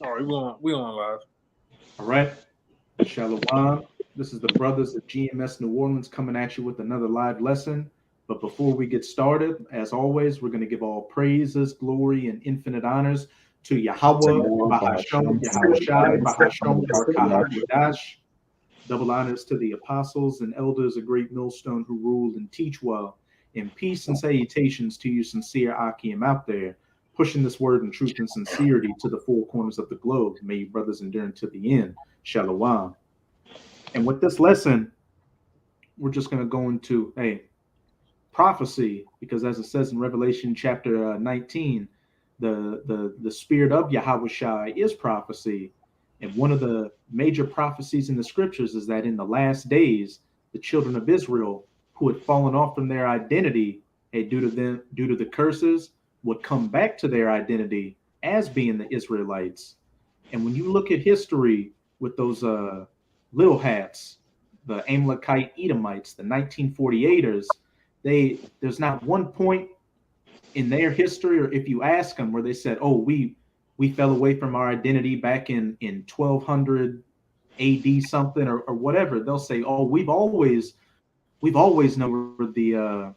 All right, we on live. All right. Shalom. This is the brothers of GMS New Orleans coming at you with another live lesson. But before we get started, as always, we're going to give all praises, glory, and infinite honors to Yahweh, Bahasham, Yahushai, Bahasham, Barakahakodash. Double honors to the apostles and elders of Great Millstone who rule and teach well. And peace and salutations to you sincere Akim out there, pushing this word in truth and sincerity to the four corners of the globe. May you brothers endure to the end. Shalom. And with this lesson, we're just going to go into prophecy, because as it says in Revelation chapter 19, the spirit of Yahushai is prophecy. And one of the major prophecies in the scriptures is that in the last days, the children of Israel who had fallen off from their identity due to the curses would come back to their identity as being the Israelites. And when you look at history with those little hats, the Amalekite Edomites, the 1948ers, there's not one point in their history, or if you ask them, where they said, "Oh, we fell away from our identity back in 1200 AD something or whatever." They'll say, "Oh, we've always known the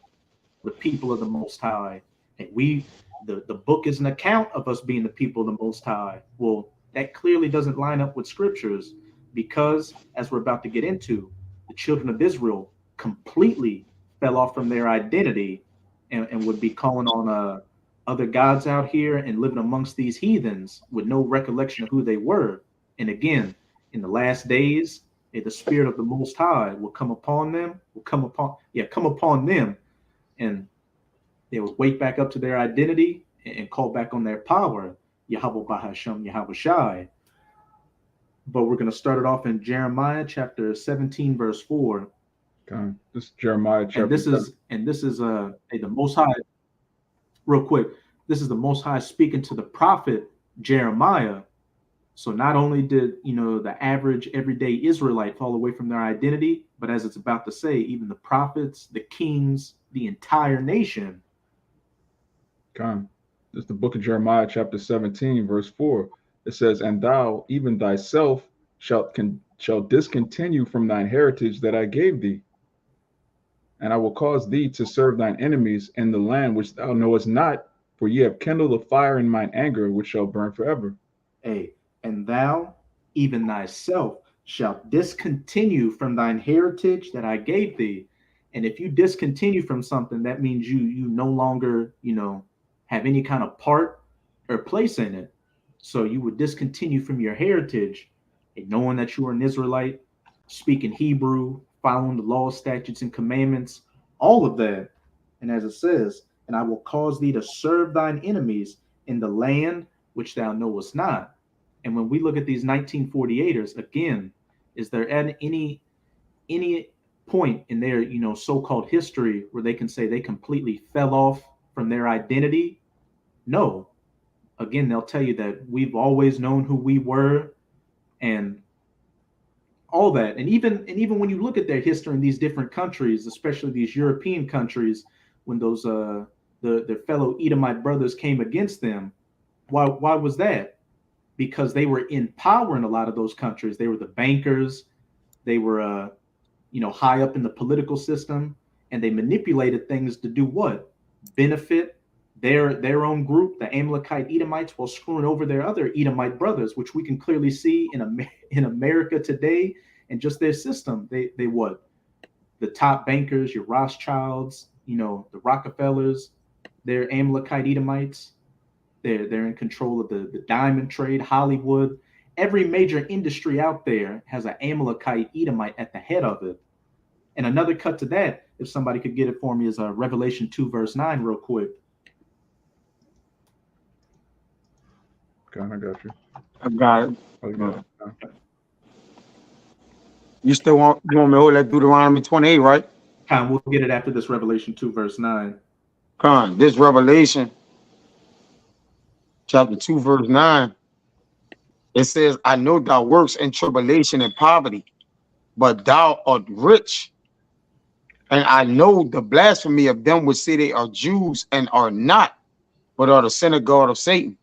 people of the Most High, and the book is an account of us being the people of the Most High." Well, that clearly doesn't line up with scriptures, because as we're about to get into, the children of Israel completely fell off from their identity and would be calling on other gods out here and living amongst these heathens with no recollection of who they were. And again, in the last days, the spirit of the Most High will come upon them, come upon them, and they will wake back up to their identity and call back on their power, Yahweh Bahasham, Yahushai. But we're going to start it off in Jeremiah chapter 17, verse 4. Okay. This is Jeremiah chapter. And this is the Most High. Real quick, this is the Most High speaking to the prophet Jeremiah. So not only did the average everyday Israelite fall away from their identity, but as it's about to say, even the prophets, the kings, the entire nation. Okay. This is the book of Jeremiah chapter 17, verse 4. It says, "And thou, even thyself, shalt discontinue from thine heritage that I gave thee. And I will cause thee to serve thine enemies in the land which thou knowest not, for ye have kindled a fire in mine anger, which shall burn forever." And thou, even thyself, shalt discontinue from thine heritage that I gave thee. And if you discontinue from something, that means you no longer, have any kind of part or place in it. So you would discontinue from your heritage, and knowing that you are an Israelite, speaking Hebrew, following the law, statutes, and commandments, all of that. And as it says, "And I will cause thee to serve thine enemies in the land which thou knowest not." And when we look at these 1948ers, again, is there any point in their so-called history where they can say they completely fell off from their identity? No. Again, they'll tell you that we've always known who we were and all that. And even when you look at their history in these different countries, especially these European countries, when those their fellow Edomite brothers came against them, why was that? Because they were in power in a lot of those countries. They were the bankers, they were high up in the political system, and they manipulated things to do what? Benefit their own group, the Amalekite Edomites, while screwing over their other Edomite brothers, which we can clearly see in America today, and just their system. They what? The top bankers, your Rothschilds, the Rockefellers, they're Amalekite Edomites. They're in control of the diamond trade, Hollywood. Every major industry out there has an Amalekite Edomite at the head of it. And another cut to that, if somebody could get it for me, is Revelation 2, verse 9, real quick. Okay, I got you. I got it. Okay. You want me to hold that Deuteronomy 28, right? We'll get it after this Revelation 2, verse 9. This Revelation chapter 2, verse 9. It says, "I know thy works and tribulation and poverty, but thou art rich. And I know the blasphemy of them which say they are Jews and are not, but are the synagogue of Satan."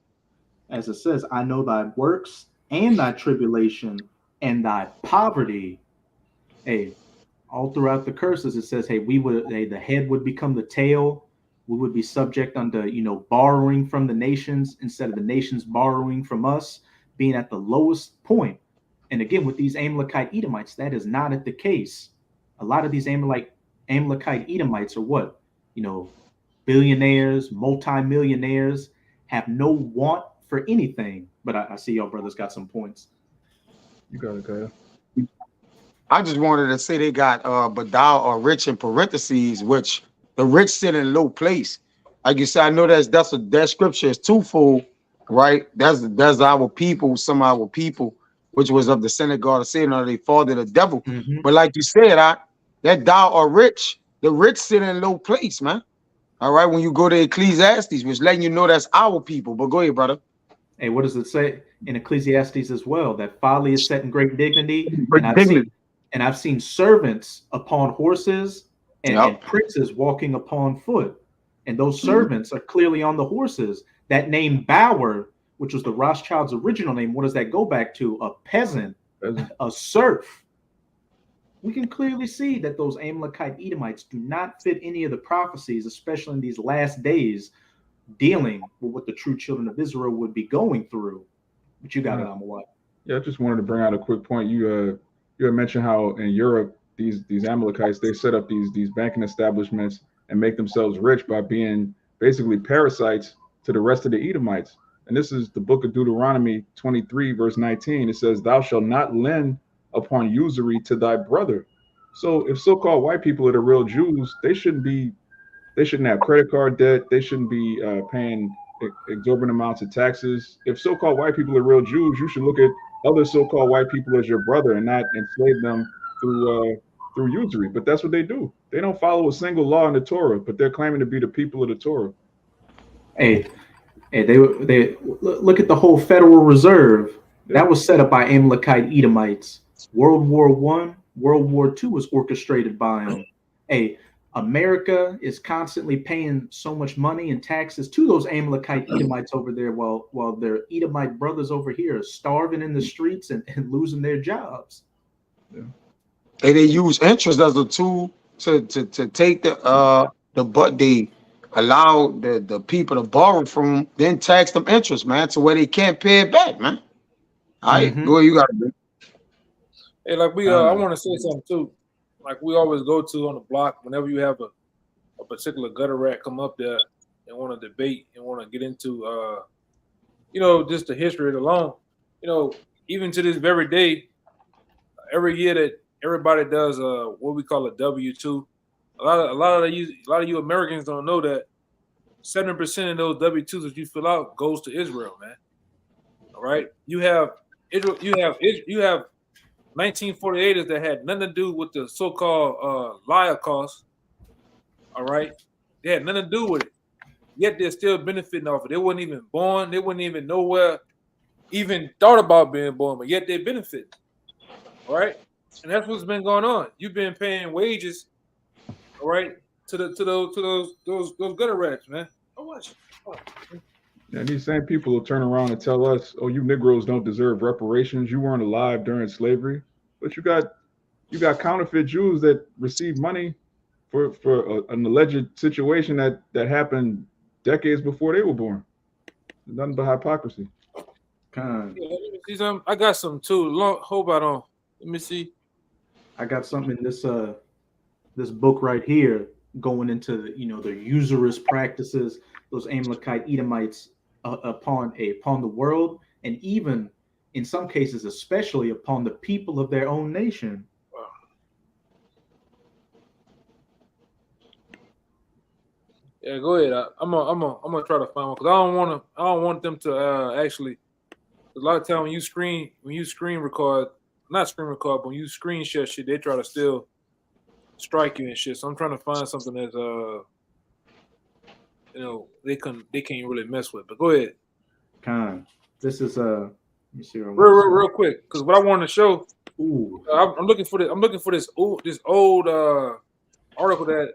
as it says, I know thy works and thy tribulation and thy poverty. Hey, all throughout the curses, it says, hey, the head would become the tail. We would be subject unto, borrowing from the nations instead of the nations borrowing from us, being at the lowest point. And again, with these Amalekite Edomites, that is not at the case. A lot of these Amalekite Edomites are what? Billionaires, multimillionaires, have no want for anything. But I see y'all brothers got some points. You got it, Kaya. I just wanted to say they got but thou are rich in parentheses, which the rich sit in a low place. Like you said, I know that scripture is twofold, right? That's our people, some of our people, which was of the synagogue of Satan, or they father the devil. Mm-hmm. But like you said, that thou are rich, the rich sit in a low place, man. All right, when you go to Ecclesiastes, which letting you know that's our people. But go ahead, brother. Hey, what does it say in Ecclesiastes as well? That folly is set in great dignity, Great dignity. and I've seen servants upon horses and, Yep. and princes walking upon foot, and those servants are clearly on the horses. That name Bauer, which was the Rothschild's original name, what does that go back to? A peasant, a serf. We can clearly see that those Amalekite Edomites do not fit any of the prophecies, especially in these last days, dealing with what the true children of Israel would be going through. But you got it, Amawat. Yeah, I just wanted to bring out a quick point. You had mentioned how in Europe these Amalekites, they set up these banking establishments and make themselves rich by being basically parasites to the rest of the Edomites. And this is the book of Deuteronomy 23 verse 19. It says, "Thou shalt not lend upon usury to thy brother." So if so-called white people are the real Jews, they shouldn't have credit card debt. They shouldn't be paying exorbitant amounts of taxes. If so-called white people are real Jews, you should look at other so-called white people as your brother and not enslave them through usury. But that's what they do. They don't follow a single law in the Torah, but they're claiming to be the people of the Torah. Hey, they look at the whole Federal Reserve. That was set up by Amalekite Edomites. World War I, World War II was orchestrated by them. Hey, America is constantly paying so much money and taxes to those Amalekite Edomites over there, while their Edomite brothers over here are starving in the streets and losing their jobs. Yeah. And they use interest as a tool to take but they allow the people to borrow from them, then tax them interest, man, to where they can't pay it back, man. All right, go ahead, you got it. Hey, like I want to say something too. Like we always go to on the block whenever you have a particular gutter rat come up there and want to debate and want to get into just the history of the loan. Even to this very day, every year that everybody does what we call a W-2, a lot of you Americans don't know that 7% of those W-2s that you fill out goes to Israel, man. All right, you have Israel, you have 1948ers that had nothing to do with the so-called liar costs. All right, they had nothing to do with it. Yet they're still benefiting off it. They weren't even born. They wouldn't even nowhere even thought about being born, but yet they benefit. All right, and that's what's been going on. You've been paying wages, all right, to those gutter rats, man. How much? And these same people will turn around and tell us, "Oh, you Negroes don't deserve reparations. You weren't alive during slavery." But you got counterfeit Jews that receive money for an alleged situation that happened decades before they were born. Nothing but hypocrisy. Yeah, let me see something. I got some too. Hope I don't. Let me see. I got something in this book right here going into the usurious practices those Amalekite Edomites upon the world, and even in some cases, especially upon the people of their own nation. Wow. Yeah, go ahead. I'm gonna try to find one because I don't want them to actually. A lot of time when you screen record, not screen record, but when you screen share shit, they try to still strike you and shit. So I'm trying to find something that's they can't really mess with. But go ahead. This is let me see real quick, because what I want to show. Ooh. I'm looking for this old article that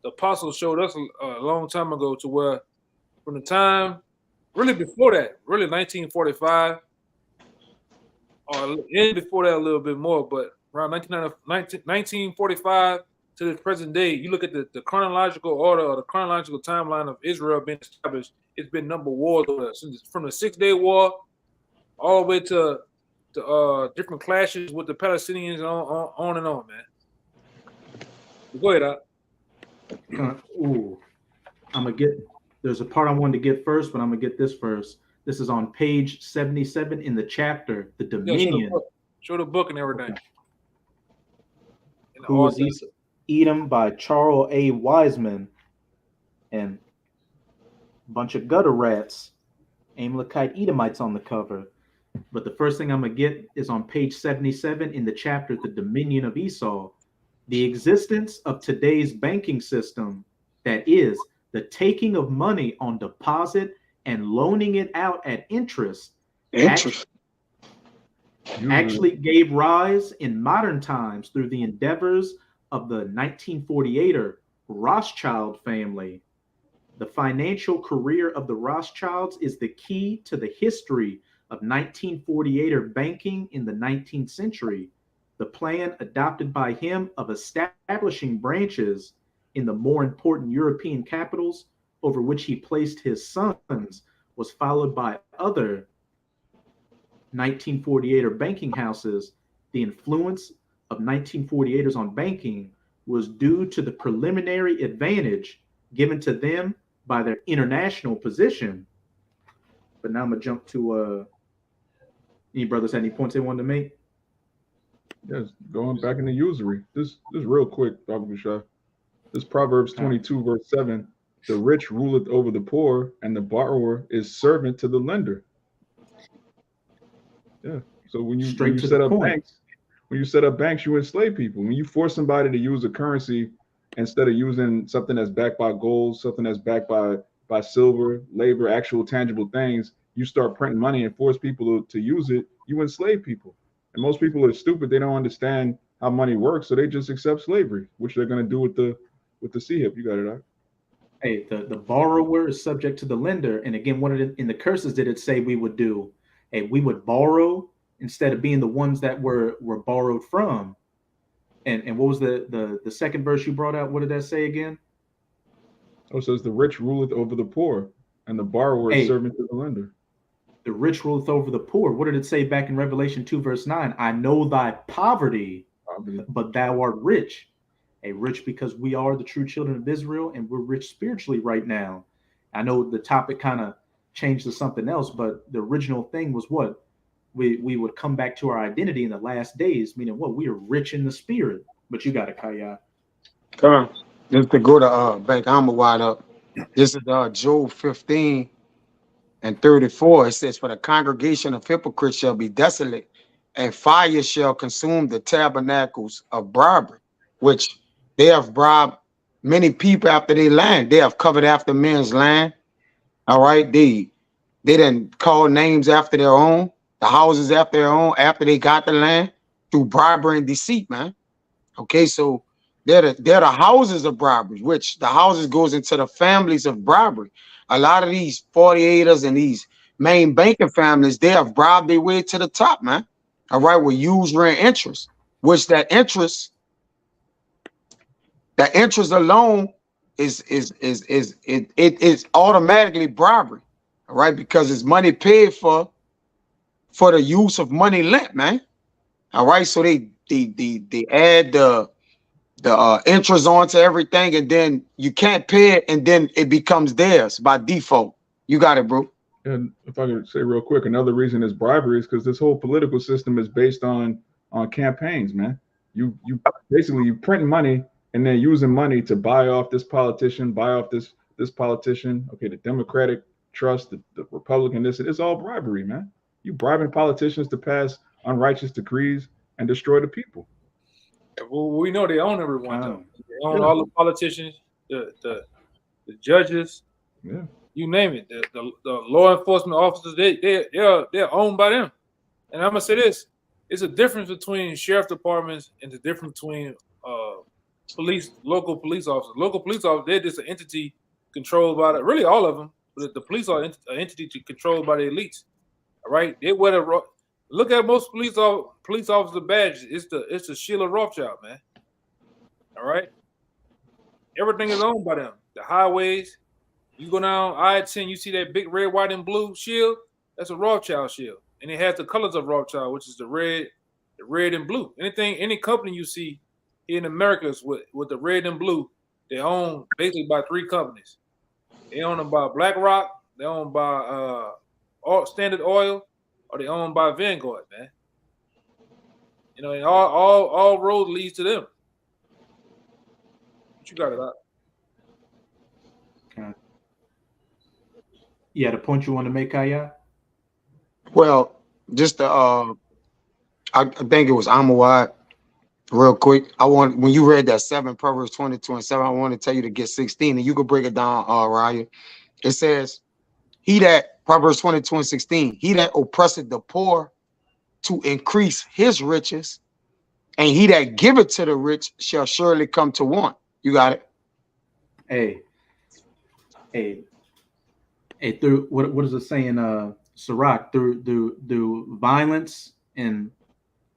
the apostles showed us a long time ago, to where from the time really before that, really 1945, or in before that a little bit more, but around 1945 to the present day, you look at the chronological order or the chronological timeline of Israel being established. It's been number of wars from the 6-Day War all the way to different clashes with the Palestinians and on and on, man. Go ahead, Ooh, I'm gonna get. There's a part I wanted to get first, but I'm gonna get this first. This is on page 77 in the chapter, the Dominion. Show the book and everything. Okay. Who is Edom by Charles A. Wiseman, and a bunch of gutter rats, Amalekite Edomites on the cover. But the first thing I'm gonna get is on page 77 in the chapter, the Dominion of Esau. The existence of today's banking system, that is, the taking of money on deposit and loaning it out at interest, actually gave rise in modern times through the endeavors of the 1948er Rothschild family. The financial career of the Rothschilds is the key to the history of 1948er banking in the 19th century. The plan adopted by him of establishing branches in the more important European capitals over which he placed his sons was followed by other 1948er banking houses. The influence of 1948ers on banking was due to the preliminary advantage given to them by their international position. But now I'm gonna jump to any brothers had any points they wanted to make? Yes, going back into usury. This real quick, Dr. Bashar. This Proverbs 22, verse 7. The rich ruleth over the poor, and the borrower is servant to the lender. Yeah. So when you set up banks, you enslave people. When you force somebody to use a currency instead of using something that's backed by gold, something that's backed by silver, labor, actual tangible things, you start printing money and force people to use it, you enslave people. And most people are stupid. They don't understand how money works, so they just accept slavery, which they're going to do with the CHIP. You got it, right? Hey, the borrower is subject to the lender. And again, what in the curses did it say we would do? Hey, we would borrow instead of being the ones that were borrowed from. And what was the second verse you brought out? What did that say again? Oh, it says the rich ruleth over the poor, and the borrower is servant to the lender. The rich ruleth over the poor. What did it say back in Revelation 2, verse 9? I know thy poverty, but thou art rich. A rich because we are the true children of Israel, and we're rich spiritually right now. I know the topic kind of changed to something else, but the original thing was what? We would come back to our identity in the last days, meaning what? We are rich in the spirit. But you got it, Kaya. Come on. Just to go to Bank, I'm gonna wide up. This is Job 15 and 34. It says, for the congregation of hypocrites shall be desolate, and fire shall consume the tabernacles of bribery, which they have bribed many people after their land. They have covered after men's land. All right. They didn't call names after their own, the houses after their own, after they got the land through bribery and deceit, man. Okay, so they're the houses of bribery, which the houses goes into the families of bribery. A lot of these 48ers and these main banking families, they have bribed their way to the top, man. All right, with usury and interest, which that interest alone is automatically bribery. All right, because it's money paid for the use of money lent, man. All right, so they add the interest onto everything, and then you can't pay it, and then it becomes theirs by default. You got it, bro. And if I could say real quick, another reason is bribery is because this whole political system is based on campaigns, man. You basically you print money and then using money to buy off this politician, buy off this politician. Okay, the Democratic trust, the Republican, it's all bribery, man. You bribing politicians to pass unrighteous decrees and destroy the people. Well, we know they own everyone, though. They own all the politicians, the judges, you name it. The law enforcement officers, they're owned by them. And I'm gonna say this: it's a difference between sheriff departments and the difference between local police officers. Local police officers, they're just an entity controlled by really all of them, but the police are an entity controlled by the elites. All right, they wear the look at most police officer badges. It's the Sheila Rothschild, man. All right, everything is owned by them. The highways. You go down I-10, you see that big red, white, and blue shield. That's a Rothschild shield, and it has the colors of Rothschild, which is the red and blue. Any company you see here in America is with the red and blue, they own basically by 3 companies. They own them by BlackRock, they own by Standard Oil, or they own by Vanguard, man. You know, and all roads leads to them. What you got it up? Okay. Yeah, the point you want to make, Kaya? Well, just I think it was Amawad. Real quick, when you read that 7 Proverbs 22 and 7, I want to tell you to get 16, and you can break it down, Ryan. It says, he that, Proverbs 22 and 16, he that oppresseth the poor to increase his riches, and he that giveth to the rich shall surely come to want. You got it? Hey, through what is it saying, Sirach, through violence, and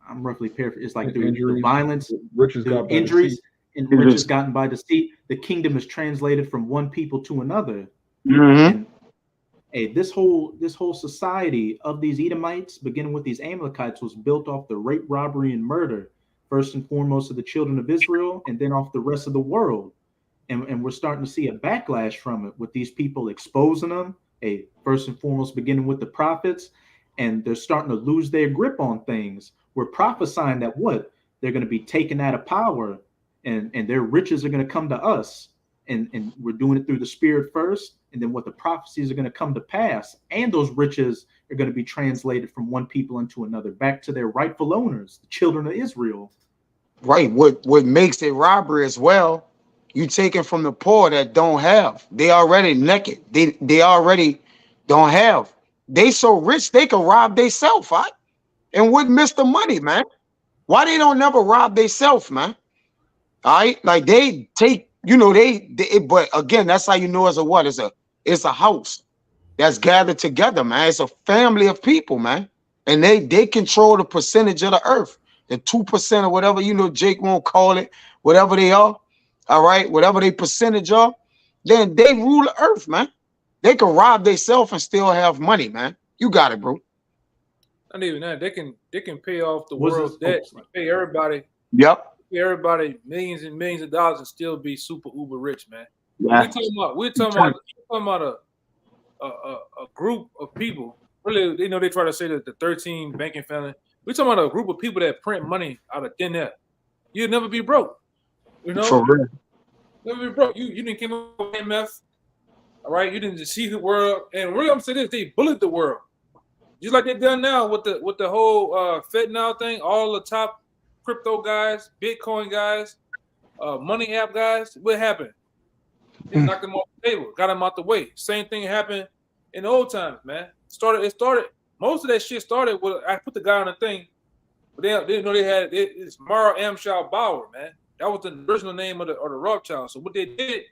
I'm roughly paraphrasing, it's like through violence, riches got injuries, and riches gotten by deceit, the kingdom is translated from one people to another. Mm-hmm. And this whole society of these Edomites, beginning with these Amalekites, was built off the rape, robbery, and murder, first and foremost of the children of Israel, and then off the rest of the world. And we're starting to see a backlash from it, with these people exposing them, first and foremost beginning with the prophets, and they're starting to lose their grip on things. We're prophesying that they're going to be taken out of power, and their riches are going to come to us, and we're doing it through the spirit first, and then what the prophecies are going to come to pass, and those riches are going to be translated from one people into another, back to their rightful owners, the children of Israel. Right. What makes it robbery as well? You taking from the poor that don't have. They already naked. They already don't have. They so rich they can rob themselves, right? And wouldn't miss the money, man. Why they don't never rob themselves, man? All right, like they take, but again, that's how you know it's a what? It's a house that's gathered together, man. It's a family of people, man, and they control the percentage of the earth, the 2% or whatever, Jake won't call it, whatever they are. All right, whatever they percentage are, then they rule the earth, man. They can rob themselves and still have money, man. You got it, bro. Not even that. They can pay off the world's debt, pay everybody. Yep. Pay everybody millions and millions of dollars and still be super uber rich, man. Yeah. We're talking about a group of people. Really, they try to say that the 13 banking family. We're talking about a group of people that print money out of thin air. You'll never be broke. For real. Never be broke. You didn't came up with MF. All right, you didn't deceive the world. And really, I'm saying this, they bullied the world. Just like they've done now with the whole FedNow thing, all the top crypto guys, Bitcoin guys, money app guys. What happened? They knocked them off the table, got them out the way. Same thing happened in the old times, man. It started. Most of that shit started with, I put the guy on the thing, but they know they had it's Mara Amschel Bauer, man. That was the original name of the Rothschild. So what they did,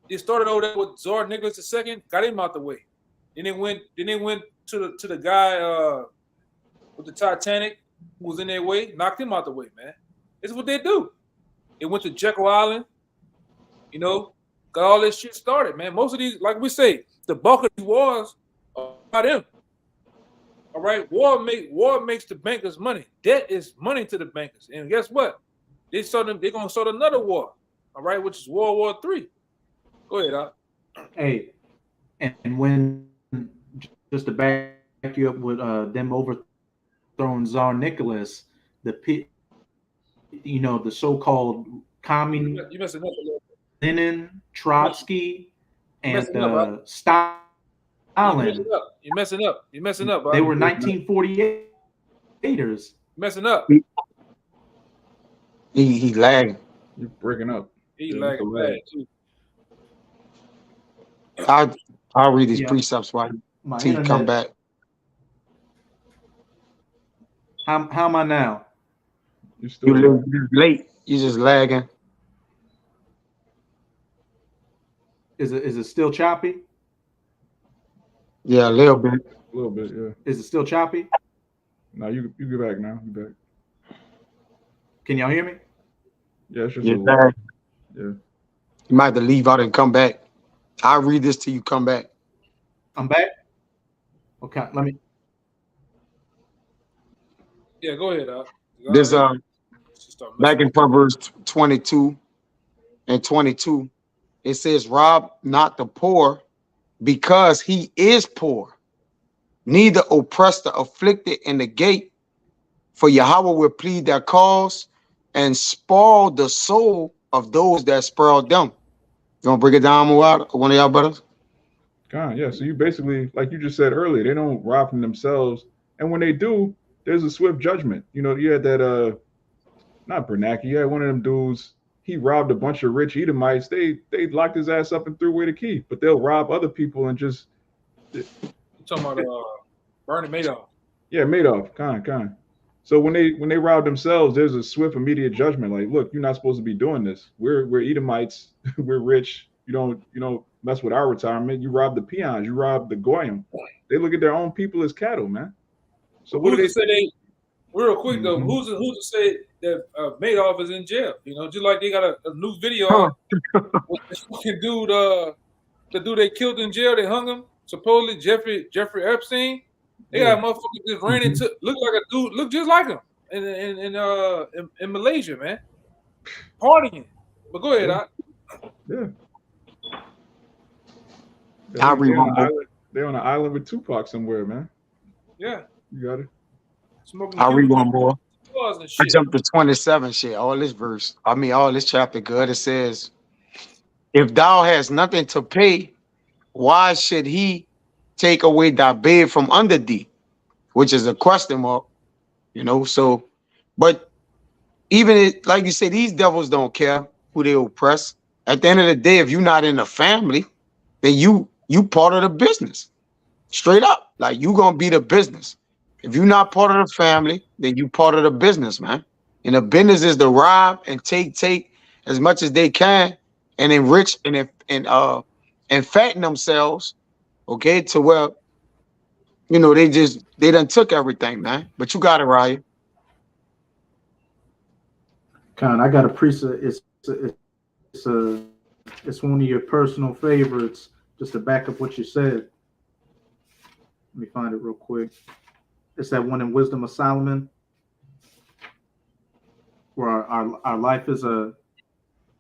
they started over there with Tsar Nicholas II, got him out the way. Then they went to the guy with the Titanic who was in their way, knocked him out the way, man. This is what they do. They went to Jekyll Island, got all this shit started, man. Most of these, like we say, the bulk of these wars are about them. All right, war makes the bankers money. Debt is money to the bankers, and guess what? They're gonna start another war. All right, which is World War III. Go ahead, Doc. Hey, and when just to back you up with them overthrowing Tsar Nicholas, the so-called communist, You messing up a little bit. Lenin, Trotsky, and Stalin. You're messing up. Bro. They were 1948ers. You're messing up. He lagging. You're breaking up. He lagging bad too. I'll read these precepts while you come back. How am I now? You're still You're late. You're just lagging. Is it still choppy? Yeah, a little bit. A little bit, yeah. Is it still choppy? Now you get back now. You back. Can y'all hear me? Yeah, it's just a Yeah, little. dang. Yeah. You might have to leave out and come back. I'll read this till you come back. I'm back. Okay, let me. Yeah, go ahead. This Start back messing in with you. Proverbs 22 and 22, it says, "Rob not the poor, because he is poor. Neither oppress the afflicted in the gate, for Yahweh will plead their cause and spoil the soul of those that spoil them." You want to break it down more? One of y'all brothers? God, yeah. So you basically, like you just said earlier, they don't rob from themselves, and when they do, there's a swift judgment. You know, you had that not Bernanke, you had one of them dudes. He robbed a bunch of rich Edomites. They locked his ass up and threw away the key. But they'll rob other people and just You talking about Bernie Madoff? yeah, Madoff, kind. So when they rob themselves, there's a swift, immediate judgment. Like, look, you're not supposed to be doing this. We're Edomites. We're rich. You don't mess with our retirement. You rob the peons. You rob the goyim. They look at their own people as cattle, man. So what do Who's they? to say they? Real quick though, Mhm. who's to say that Madoff is in jail? You know, just like they got a new video Huh. out with this fucking dude, the dude they killed in jail, they hung him. Supposedly Jeffrey Epstein. They Yeah. got a motherfucker just ran into look like a dude, look just like him in Malaysia, man, partying. But go ahead, Yeah. I'll read They on one an more. island. They on an island with Tupac somewhere, man. yeah, You got it. smoking I'll read Cuban one more. cigars and I shit. jumped to 27 shit. All this verse. I mean, all this chapter good. It says, "If thou hast nothing to pay, why should he take away thy bed from under thee?" Which is a question mark, you know. So, but even like you said, these devils don't care who they oppress. At the end of the day, if you're not in the family, then you part of the business. Straight up. Like you gonna be the business. If you're not part of the family, then you part of the business, man. And the business is to rob and take as much as they can and enrich and fatten themselves, okay, to where they done took everything, man. But you got it, Ryan. Con, I got a preset. It's one of your personal favorites. Just to back up what you said. Let me find it real quick. It's that one in Wisdom of Solomon, where our life is a.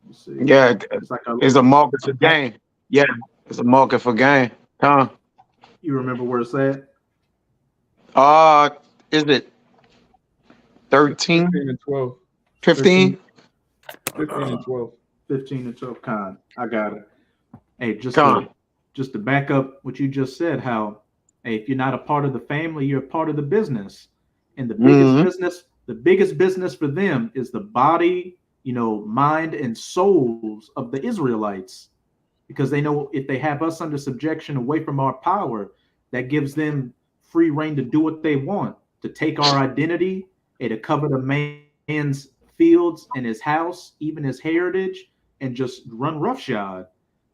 Let's see. Yeah, It's like it's a market a for gain. Yeah, it's a market for gain. Huh? You remember where it's at? Uh, is it It's 13, 15 and 12. 15? 15 and 12. 15 and 12. Con, I got it. Hey, Con. just to back up what you just said, how hey, if you're not a part of the family, you're a part of the business. And the biggest business for them is the body, mind and souls of the Israelites. Because they know if they have us under subjection away from our power, that gives them free reign to do what they want, to take our identity and to cover the man's fields and his house, even his heritage, and just run roughshod.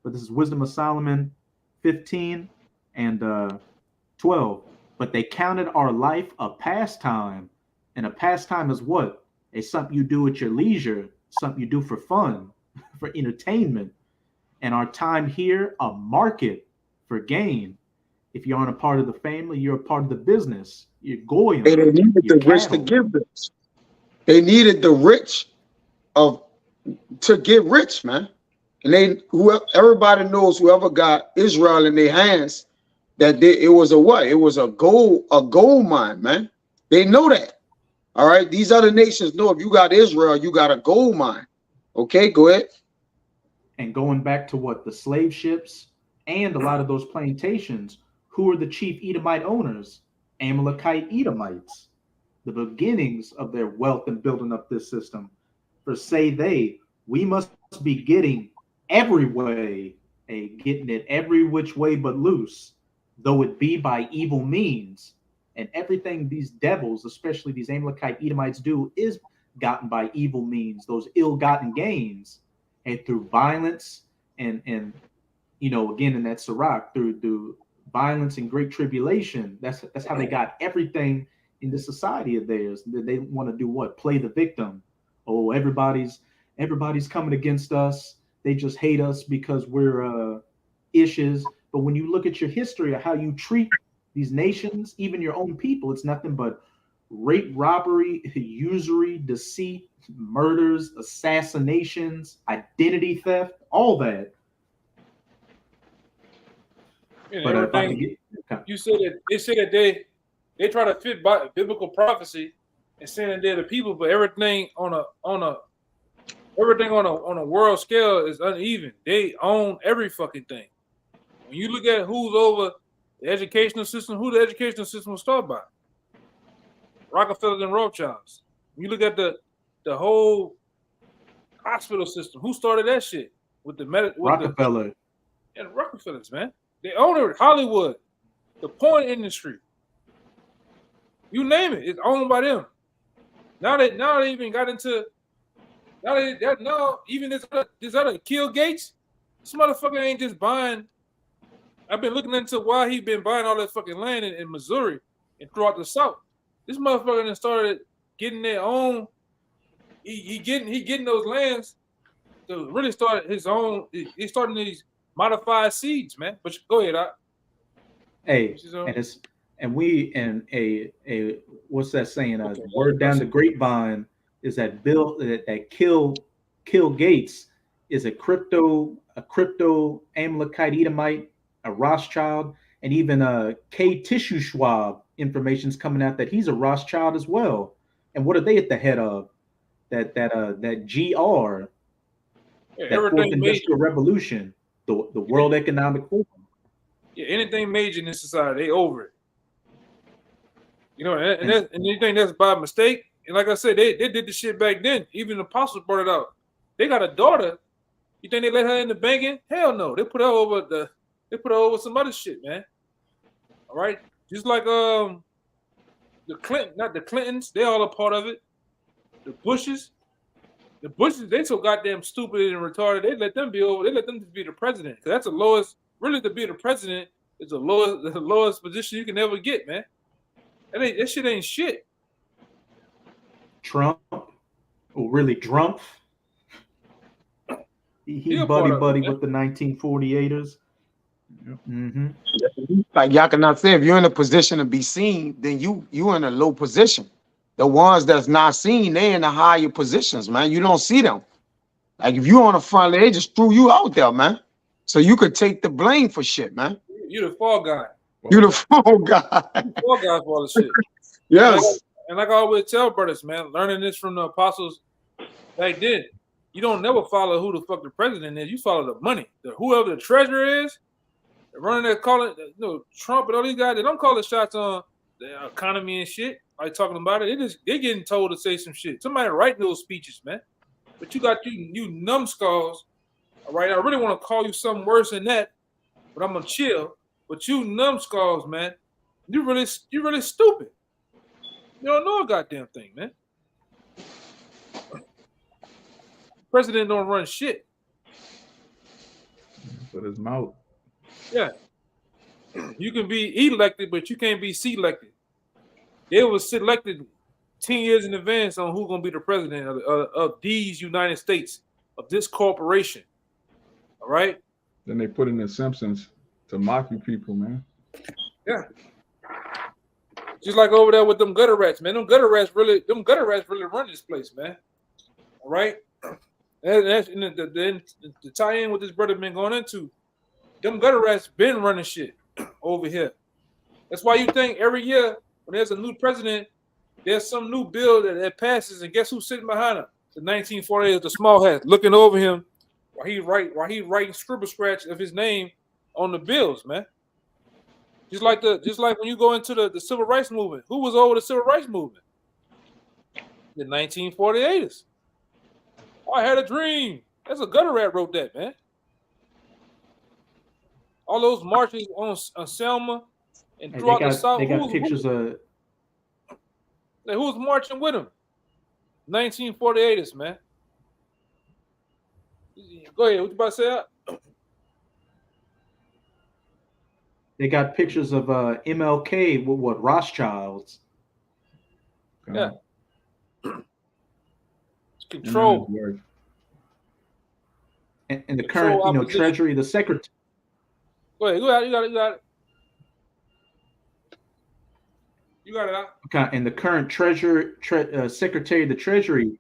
But this is Wisdom of Solomon 15 and 12. But they counted our life a pastime. And a pastime is what? It's something you do at your leisure, something you do for fun, for entertainment. And our time here, a market for gain. If you aren't a part of the family, you're a part of the business. You're going, They needed you're the rich to cattle. give this. They needed the rich of to get rich, man. And everybody knows whoever got Israel in their hands, that it was a what? It was a gold mine, man. They know that. All right. These other nations know if you got Israel, you got a gold mine. Okay, go ahead. And going back to what the slave ships and a lot of those plantations, who are the chief Edomite owners? Amalekite Edomites, the beginnings of their wealth and building up this system. For say they, we must be getting every way, getting it every which way but loose, though it be by evil means. And everything these devils, especially these Amalekite Edomites, do is gotten by evil means, those ill-gotten gains, and through violence and again in that Sirach, through violence and great tribulation. That's how they got everything in the society of theirs. They want to do what? Play the victim. Oh, everybody's coming against us. They just hate us because we're issues. But when you look at your history of how you treat these nations, even your own people, it's nothing but rape, robbery, usury, deceit, murders, assassinations, identity theft, all that. But if I can get, you said that they try to fit biblical prophecy and saying that they're the people, but everything on a world scale is uneven. They own every fucking thing. When you look at who's over the educational system, who the educational system was started by? Rockefellers and Rothschilds. When you look at the whole hospital system, who started that shit? With Rockefeller. And Rockefellers, man. They own it. Hollywood, the porn industry. You name it, it's owned by them. Now they even got into even this other Kill Gates. This motherfucker ain't just buying. I've been looking into why he been buying all that fucking land in Missouri and throughout the South. This motherfucker then started getting their own. He getting those lands to really start his own. He's starting these modified seeds, man. But go ahead, Hey, what's that saying? Okay, word down the grapevine is that Kill Gates is a crypto Amalekite Edomite, a Rothschild, and even K. Tissue Schwab information's coming out that he's a Rothschild as well. And what are they at the head of? That GR, that Fourth Industrial Revolution, the World Economic Forum. Yeah, anything major in this society, they over it. You know, and anything that's by mistake, and like I said, they did the shit back then. Even the apostles brought it out. They got a daughter. You think they let her in the banking? Hell no. They put her over some other shit, man. All right, just like the Clintons, they all a part of it. The Bushes, they so goddamn stupid and retarded. They let them be over. They let them just be the president. Cause that's the lowest. Really, to be the president is the lowest position you can ever get, man. That shit ain't shit. Trump, or really Drumpf. He buddy with the 1948ers. Mm-hmm. Like y'all cannot say, if you're in a position to be seen, then you in a low position. The ones that's not seen, they in the higher positions, man. You don't see them. Like if you on the front line, they just threw you out there, man. So you could take the blame for shit, man. You the fall guy. You the fall guy. Fall guy for all the shit. Yes. And like I always tell brothers, man, learning this from the apostles back then, you don't never follow who the fuck the president is. You follow the money. Whoever the treasurer is, running there calling, Trump and all these guys, they don't call the shots on the economy and shit. Like talking about it, they're getting told to say some shit. Somebody writing those speeches, man. But you got you numbskulls. All right, I really want to call you something worse than that, but I'm gonna chill. But you numbskulls, man, you really stupid. You don't know a goddamn thing, man. President don't run shit. But his mouth. Yeah. You can be elected, but you can't be selected. They were selected 10 years in advance on who's gonna be the president of these United States, of this corporation. All right. Then they put in the Simpsons to mock you people, man. Yeah. Just like over there with them gutter rats, man. Them gutter rats really run this place, man. All right. That's the tie-in with this brother been going into. Them gutter rats been running shit over here. That's why you think every year when there's a new president, there's some new bill that passes, and guess who's sitting behind him? The 1948, the small hat, looking over him while he writing scribble scratch of his name on the bills, man. Just like when you go into the civil rights movement, who was over the civil rights movement? The 1948ers. I had a dream. That's a gutter rat wrote that, man. All those marches on Selma and throughout the South. They got pictures of. Like, who was marching with him? 1948ers, man. Go ahead. What you about to say? They got pictures of MLK with what Rothschilds. Yeah. And then his Control. wife. And the Control current, opposition. Treasury, the secretary. Go ahead. You got it. You got it. Okay, and the current Secretary of the Treasury,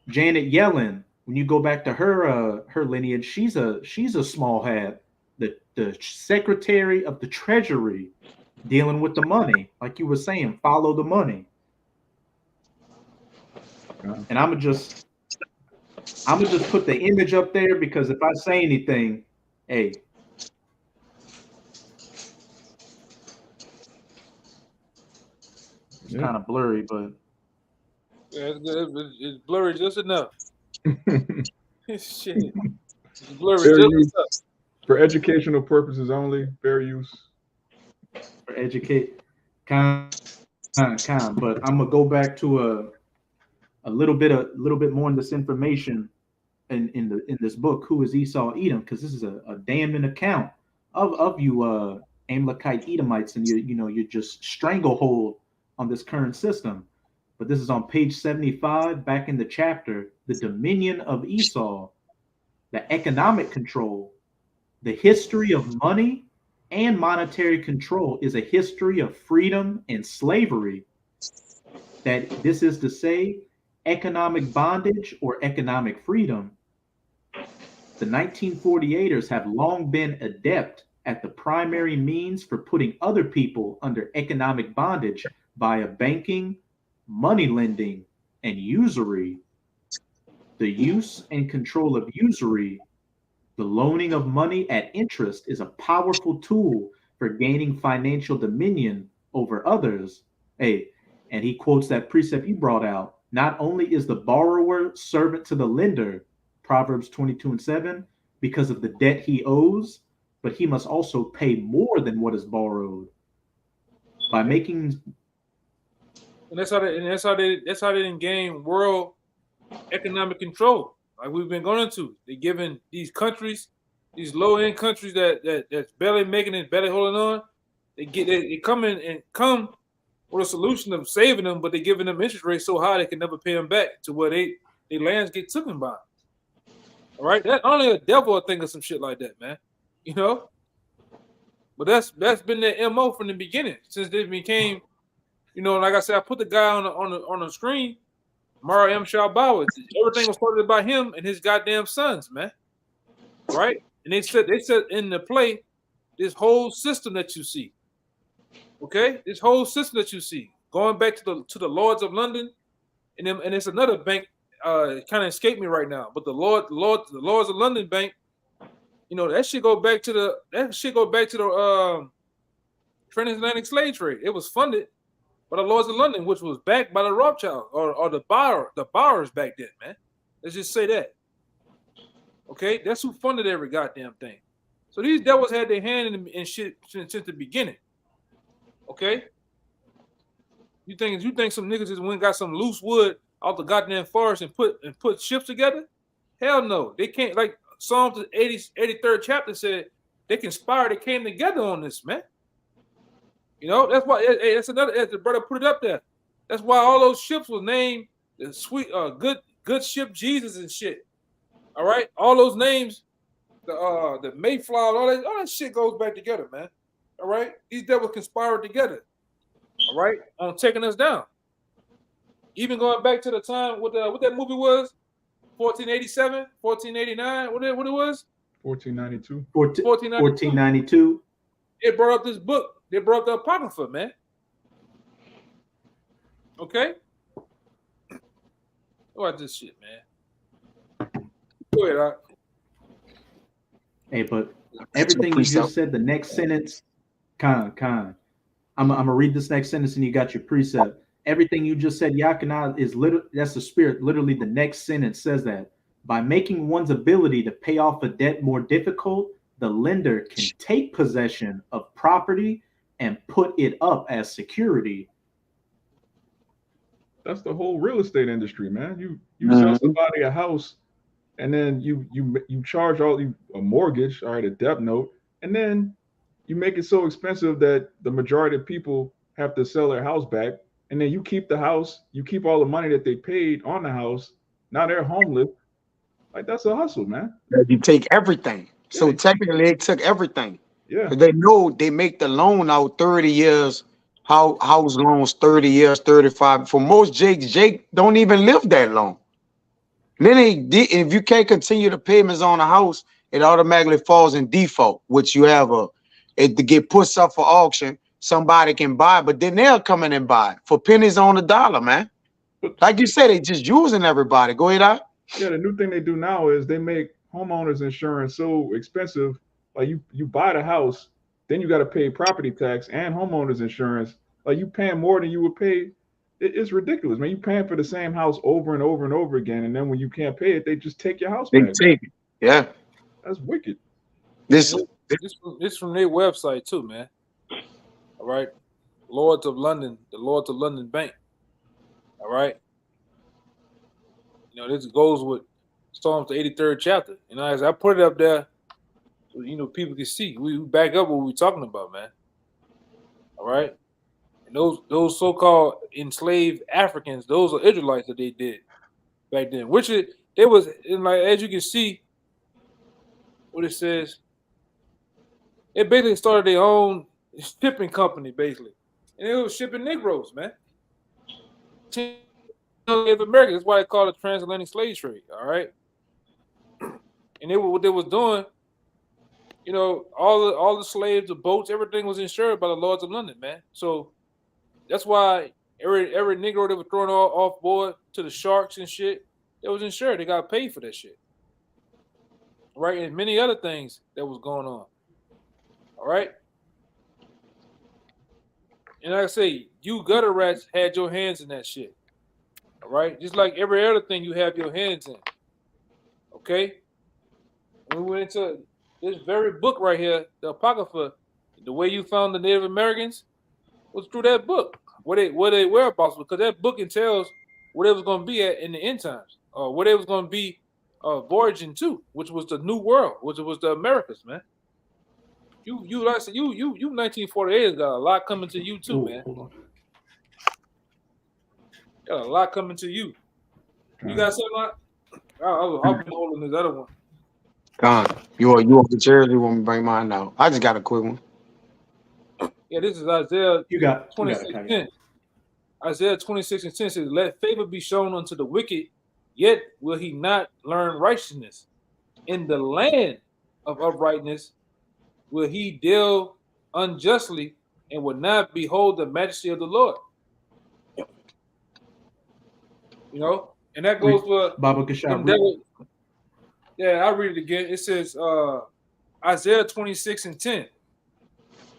Janet Yellen. When you go back to her lineage, she's a small hat. The Secretary of the Treasury, dealing with the money, like you were saying, follow the money. And I'm gonna just put the image up there because if I say anything, hey. It's kind of blurry, but yeah, it's blurry just enough. Shit. It's blurry Fair just use. enough. For educational purposes only, fair use. For educate, kind. But I'm gonna go back to a little bit more in this information in this book. Who is Esau Edom? Because this is a damning account of you Amalekite Edomites and you're just stranglehold on this current system. But this is on page 75, back in the chapter, the dominion of Esau, the economic control, the history of money and monetary control is a history of freedom and slavery. That this is to say, economic bondage or economic freedom. The 1948ers have long been adept at the primary means for putting other people under economic bondage via banking, money lending, and usury. The use and control of usury, the loaning of money at interest, is a powerful tool for gaining financial dominion over others. Hey, and he quotes that precept you brought out. Not only is the borrower servant to the lender, Proverbs 22:7, because of the debt he owes, but he must also pay more than what is borrowed. By making And that's how they didn't gain world economic control. Like we've been going into. They're giving these countries, these low end countries that's barely making it, barely holding on, they come in and come with a solution of saving them, but they're giving them interest rates so high they can never pay them back to where their lands get taken by. All right, that only a devil will think of some shit like that, man. You know, but that's been their MO from the beginning since they became. Like I said, I put the guy on the screen, Mara M. Shalbawa. Everything was started by him and his goddamn sons, man. Right? And they said in the play this whole system that you see. Okay, this whole system that you see, going back to the Lords of London, and it's another bank. It kind of escaped me right now, but the Lords of London Bank, that shit go back to the transatlantic slave trade. It was funded by the Lords of London, which was backed by the Rothschild or the borrowers back then, man. Let's just say that. Okay, that's who funded every goddamn thing. So these devils had their hand in shit since the beginning. Okay, you think some niggas just went and got some loose wood out the goddamn forest and put ships together? Hell no, they can't. Like Psalms 83rd chapter said, they conspired, they came together on this, man. That's why. Hey, that's another. As the brother put it up there, that's why all those ships was named the sweet, good ship Jesus and shit. All right, all those names, the Mayflower, all that shit goes back together, man. All right, these devils conspired together. All right, on taking us down. Even going back to the time what that movie was, 1487, 1489, what it was? 1492. 1492. It brought up this book. They brought up the Apocrypha, man. Okay? Watch this shit, man. Go ahead, Doc. Hey, but everything you just said, the next sentence, Khan. I'm gonna read this next sentence and you got your precept. Everything you just said, Yakana, is that's the spirit. Literally, the next sentence says that by making one's ability to pay off a debt more difficult, the lender can take possession of property and put it up as security. That's the whole real estate industry, man. You sell somebody a house, and then you charge a mortgage, all right, a debt note, and and then you make it so expensive that the majority of people have to sell their house back, and then you keep the house, you keep all the money that they paid on the house. Now they're homeless. Like that's a hustle, man. You take everything. So Yeah, technically, they took everything. yeah. 'Cause they know they make the loan out 30 years, how house loans 30 years, 35. For most Jakes, Jake don't even live that long. Then if you can't continue the payments on a house, it automatically falls in default, which you have it to get put up for auction. Somebody can buy, but then they'll come in and buy for pennies on the dollar, man. But Like you said, they just using everybody. Go ahead, out. yeah, the new thing they do now is they make homeowners insurance so expensive. Like you buy the house, then you got to pay property tax and homeowners insurance. Like you paying more than you would pay. It's ridiculous, man. You paying for the same house over and over and over again, and then when you can't pay it, they just take your house They back. take it. Yeah. That's wicked. This This from their website too, man. All right, Lords of London, the Lords of London Bank. All right, this goes with Psalms the 83rd chapter. As I put it up there, so people can see. We back up what we're talking about, man. All right, and those so-called enslaved Africans, those are Israelites that they did back then. Which they was like, as you can see, what it says. They basically started their own shipping company, basically, and it was shipping Negroes, man. Native Americans. That's why they call it transatlantic slave trade. All right, and what they was doing, all the slaves, the boats, everything was insured by the Lords of London, man. So that's why every Negro that was thrown off board to the sharks and shit, it was insured. They got paid for that shit, right? And many other things that was going on. All right. And like I say, you gutter rats had your hands in that shit. All right. Just like every other thing you have your hands in. Okay. And we went into this very book right here, the Apocrypha. The way you found the Native Americans was through that book. Where they whereabouts, because that book entails where they was going to be at in the end times. Where they was going to be voyaging to, which was the New World, which was the Americas, man. You 1948 got a lot coming to you too, man. Hold on. Got a lot coming to you. You got something like? I'll be holding this other one. Con, you want the Jersey? You want me to bring mine out? I just got a quick one. Yeah, this is Isaiah. You got 26:10. Isaiah 26:10 says, "Let favor be shown unto the wicked, yet will he not learn righteousness. In the land of uprightness will he deal unjustly, and will not behold the majesty of the Lord." And that goes for Baba Kashab. Yeah, I'll read it again. It says Isaiah 26:10.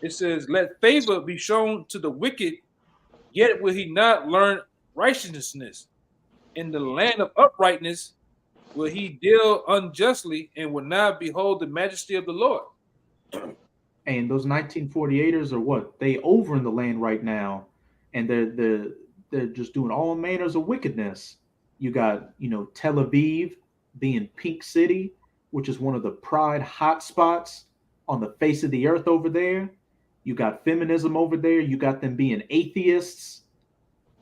It says, "Let favor be shown to the wicked, yet will he not learn righteousness. In the land of uprightness will he deal unjustly, and will not behold the majesty of the Lord." And those 1948ers are what? They over in the land right now, and they're just doing all manners of wickedness. You got, Tel Aviv being Pink City, which is one of the pride hotspots on the face of the earth over there. You got feminism over there. You got them being atheists,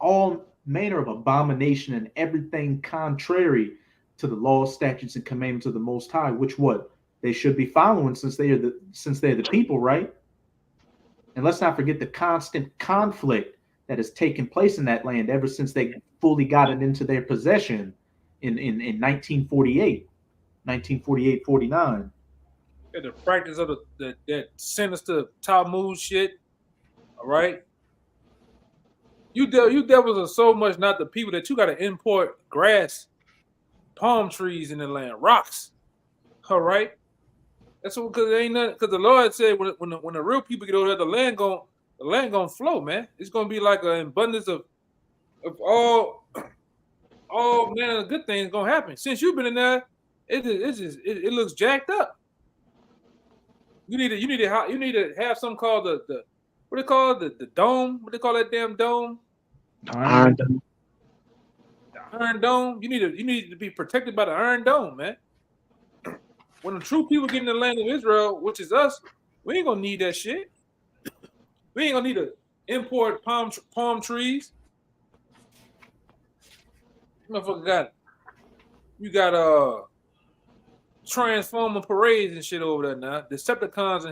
all manner of abomination and everything contrary to the laws, statutes, and commandments of the Most High, which what they should be following since they're the people, right? And let's not forget the constant conflict that has taken place in that land ever since they fully got it into their possession in 1948, 49. Yeah, the practice of that sinister Talmud shit. All right. You devils are so much not the people that you got to import grass, palm trees in the land, rocks. All right. That's what, because ain't nothing. Because the Lord said when the real people get over there, the land gonna flow, man. It's gonna be like an abundance of all manner of good things gonna happen. Since you've been in there, it looks jacked up. You need to have something called the what they call it, the dome. What they call that damn dome? Iron The Iron Dome. You need to be protected by the Iron Dome, man. When the true people get in the land of Israel, which is us, We ain't gonna need that shit. We ain't gonna need to import palm trees. Motherfucker you got Transformer parades and shit over there now. Decepticons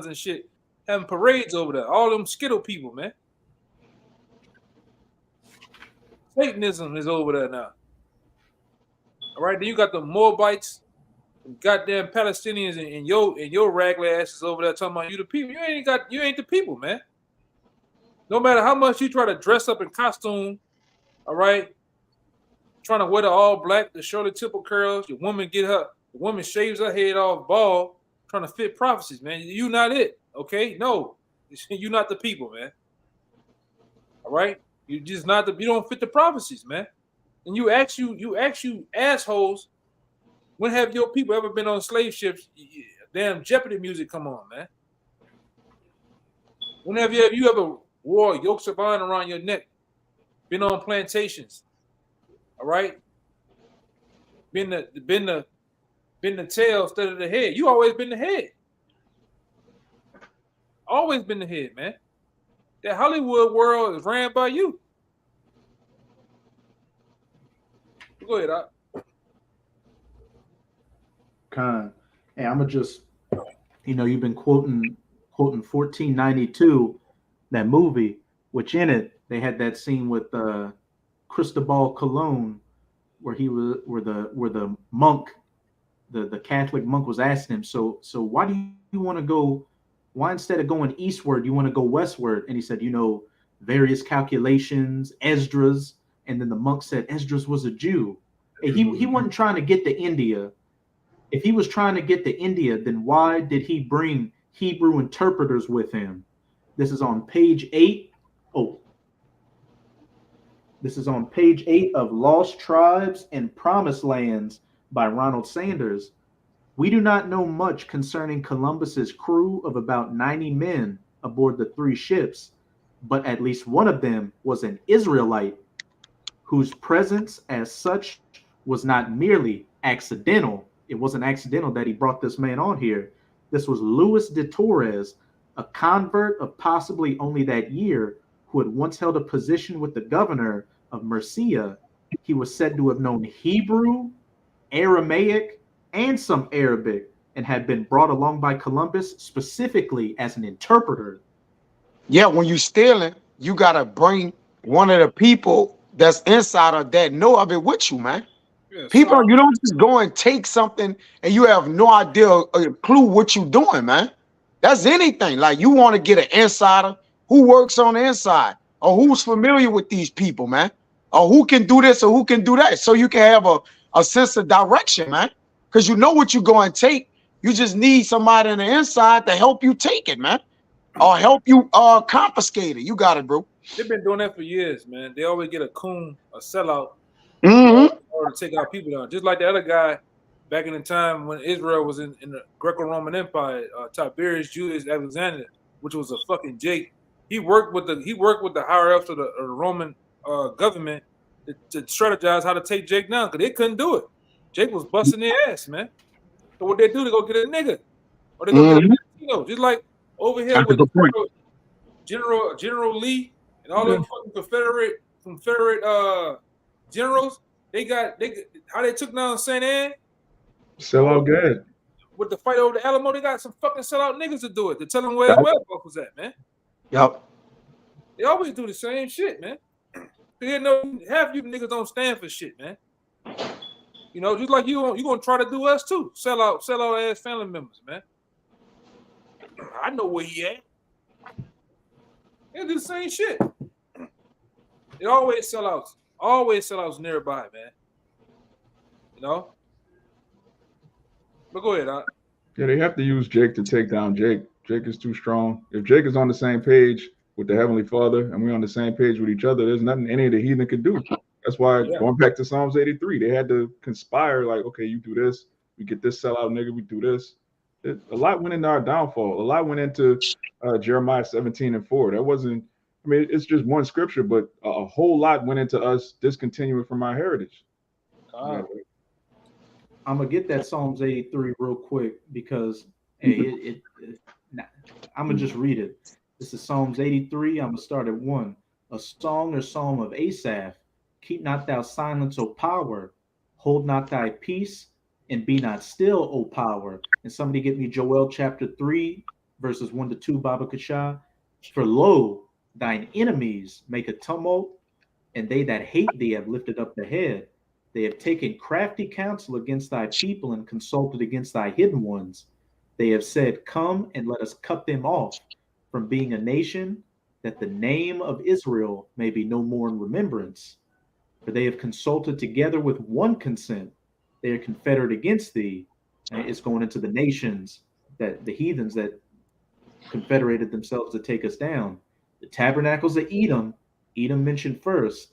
and shit having parades over there. All them Skittle people, man. Satanism is over there now. All right, then you got the Moabites, goddamn Palestinians, and your ragly asses over there talking about you the people. You ain't the people, man. No matter how much you try to dress up in costume, all right, trying to wear the all black, the Shirley Temple curls, the woman shaves her head off bald, trying to fit prophecies, man. You not it, okay? No, you not the people, man. All right, you don't fit the prophecies, man. And you assholes, when have your people ever been on slave ships? Damn Jeopardy music, come on, man. When have you ever wore yokes of iron around your neck? Been on plantations, all right? Been the tail instead of the head. You always been the head. Always been the head, man. That Hollywood world is ran by you. Go ahead, Doc. Con. Hey, I'm gonna just, you've been quoting 1492, that movie, which in it they had that scene with Cristobal Colon, where the monk, the Catholic monk, was asking him, so why do you want to go? Why instead of going eastward, you want to go westward? And he said, various calculations, Esdras. And then the monk said, Esdras was a Jew. And he wasn't trying to get to India. If he was trying to get to India, then why did he bring Hebrew interpreters with him? This is on page 8. Oh, this is on page 8 of Lost Tribes and Promised Lands by Ronald Sanders. We do not know much concerning Columbus's crew of about 90 men aboard the 3 ships, but at least one of them was an Israelite, whose presence as such was not merely accidental. It wasn't accidental that he brought this man on here. This was Luis de Torres, a convert of possibly only that year, who had once held a position with the governor of Murcia. He was said to have known Hebrew, Aramaic, and some Arabic, and had been brought along by Columbus specifically as an interpreter. Yeah, when you stealing, you gotta bring one of the people that's inside of that know of it with you, man. Yeah, People, so, you don't just go and take something and you have no idea or a clue what you're doing, man. That's anything. Like, you want to get an insider who works on the inside, or who's familiar with these people, man, or who can do this or who can do that, so you can have a sense of direction, man. Because you know what you're going to take. You just need somebody on the inside to help you take it, man, or help you confiscate it. You got it, bro. they've been doing that for years, man. They always get a coon, a sellout, Mm-hmm. or to take our people down. Just like the other guy back in the time when Israel was in the Greco-Roman Empire, Tiberius Julius Alexander, which was a fucking Jake. He worked with the higher ups of the Roman government to strategize how to take Jake down, because they couldn't do it. Jake was busting their ass, man. So what they do, they go get a nigga, or they go get a Latino, just like over here That's a with good point. General Lee and all them fucking Confederate generals. They how they took down St. Anne. Sell out good. With the fight over the Alamo, they got some fucking sellout niggas to do it. To tell them where the well was at, man. Yep. They always do the same shit, man. They know half you niggas don't stand for shit, man. Just like you gonna try to do us too. Sell out ass family members, man. I know where he at. They do the same shit. They always sellouts nearby, man. But go ahead, Doc. Yeah, they have to use Jake to take down Jake. Jake is too strong. If Jake is on the same page with the Heavenly Father and we're on the same page with each other, there's nothing any of the heathen could do. That's why going back to Psalms 83, they had to conspire, like, okay, you do this, we get this sellout nigga, we do this. A lot went into our downfall. A lot went into Jeremiah 17:4. That wasn't, it's just one scripture, but a whole lot went into us discontinuing from our heritage. I'm going to get that Psalms 83 real quick, because Hey, I'm gonna just read it. This is Psalms 83. I'm gonna start at 1. A song or psalm of Asaph. Keep not thou silence, O power. Hold not thy peace, and be not still, O power. And somebody get me Joel chapter 3, verses 1 to 2, Baba Kasha. For lo, thine enemies make a tumult, and they that hate thee have lifted up the head. They have taken crafty counsel against thy people and consulted against thy hidden ones. They have said, come and let us cut them off from being a nation, that the name of Israel may be no more in remembrance. For they have consulted together with one consent. They are confederate against thee. And it's going into the nations, that the heathens that confederated themselves to take us down. The tabernacles of Edom, Edom mentioned first.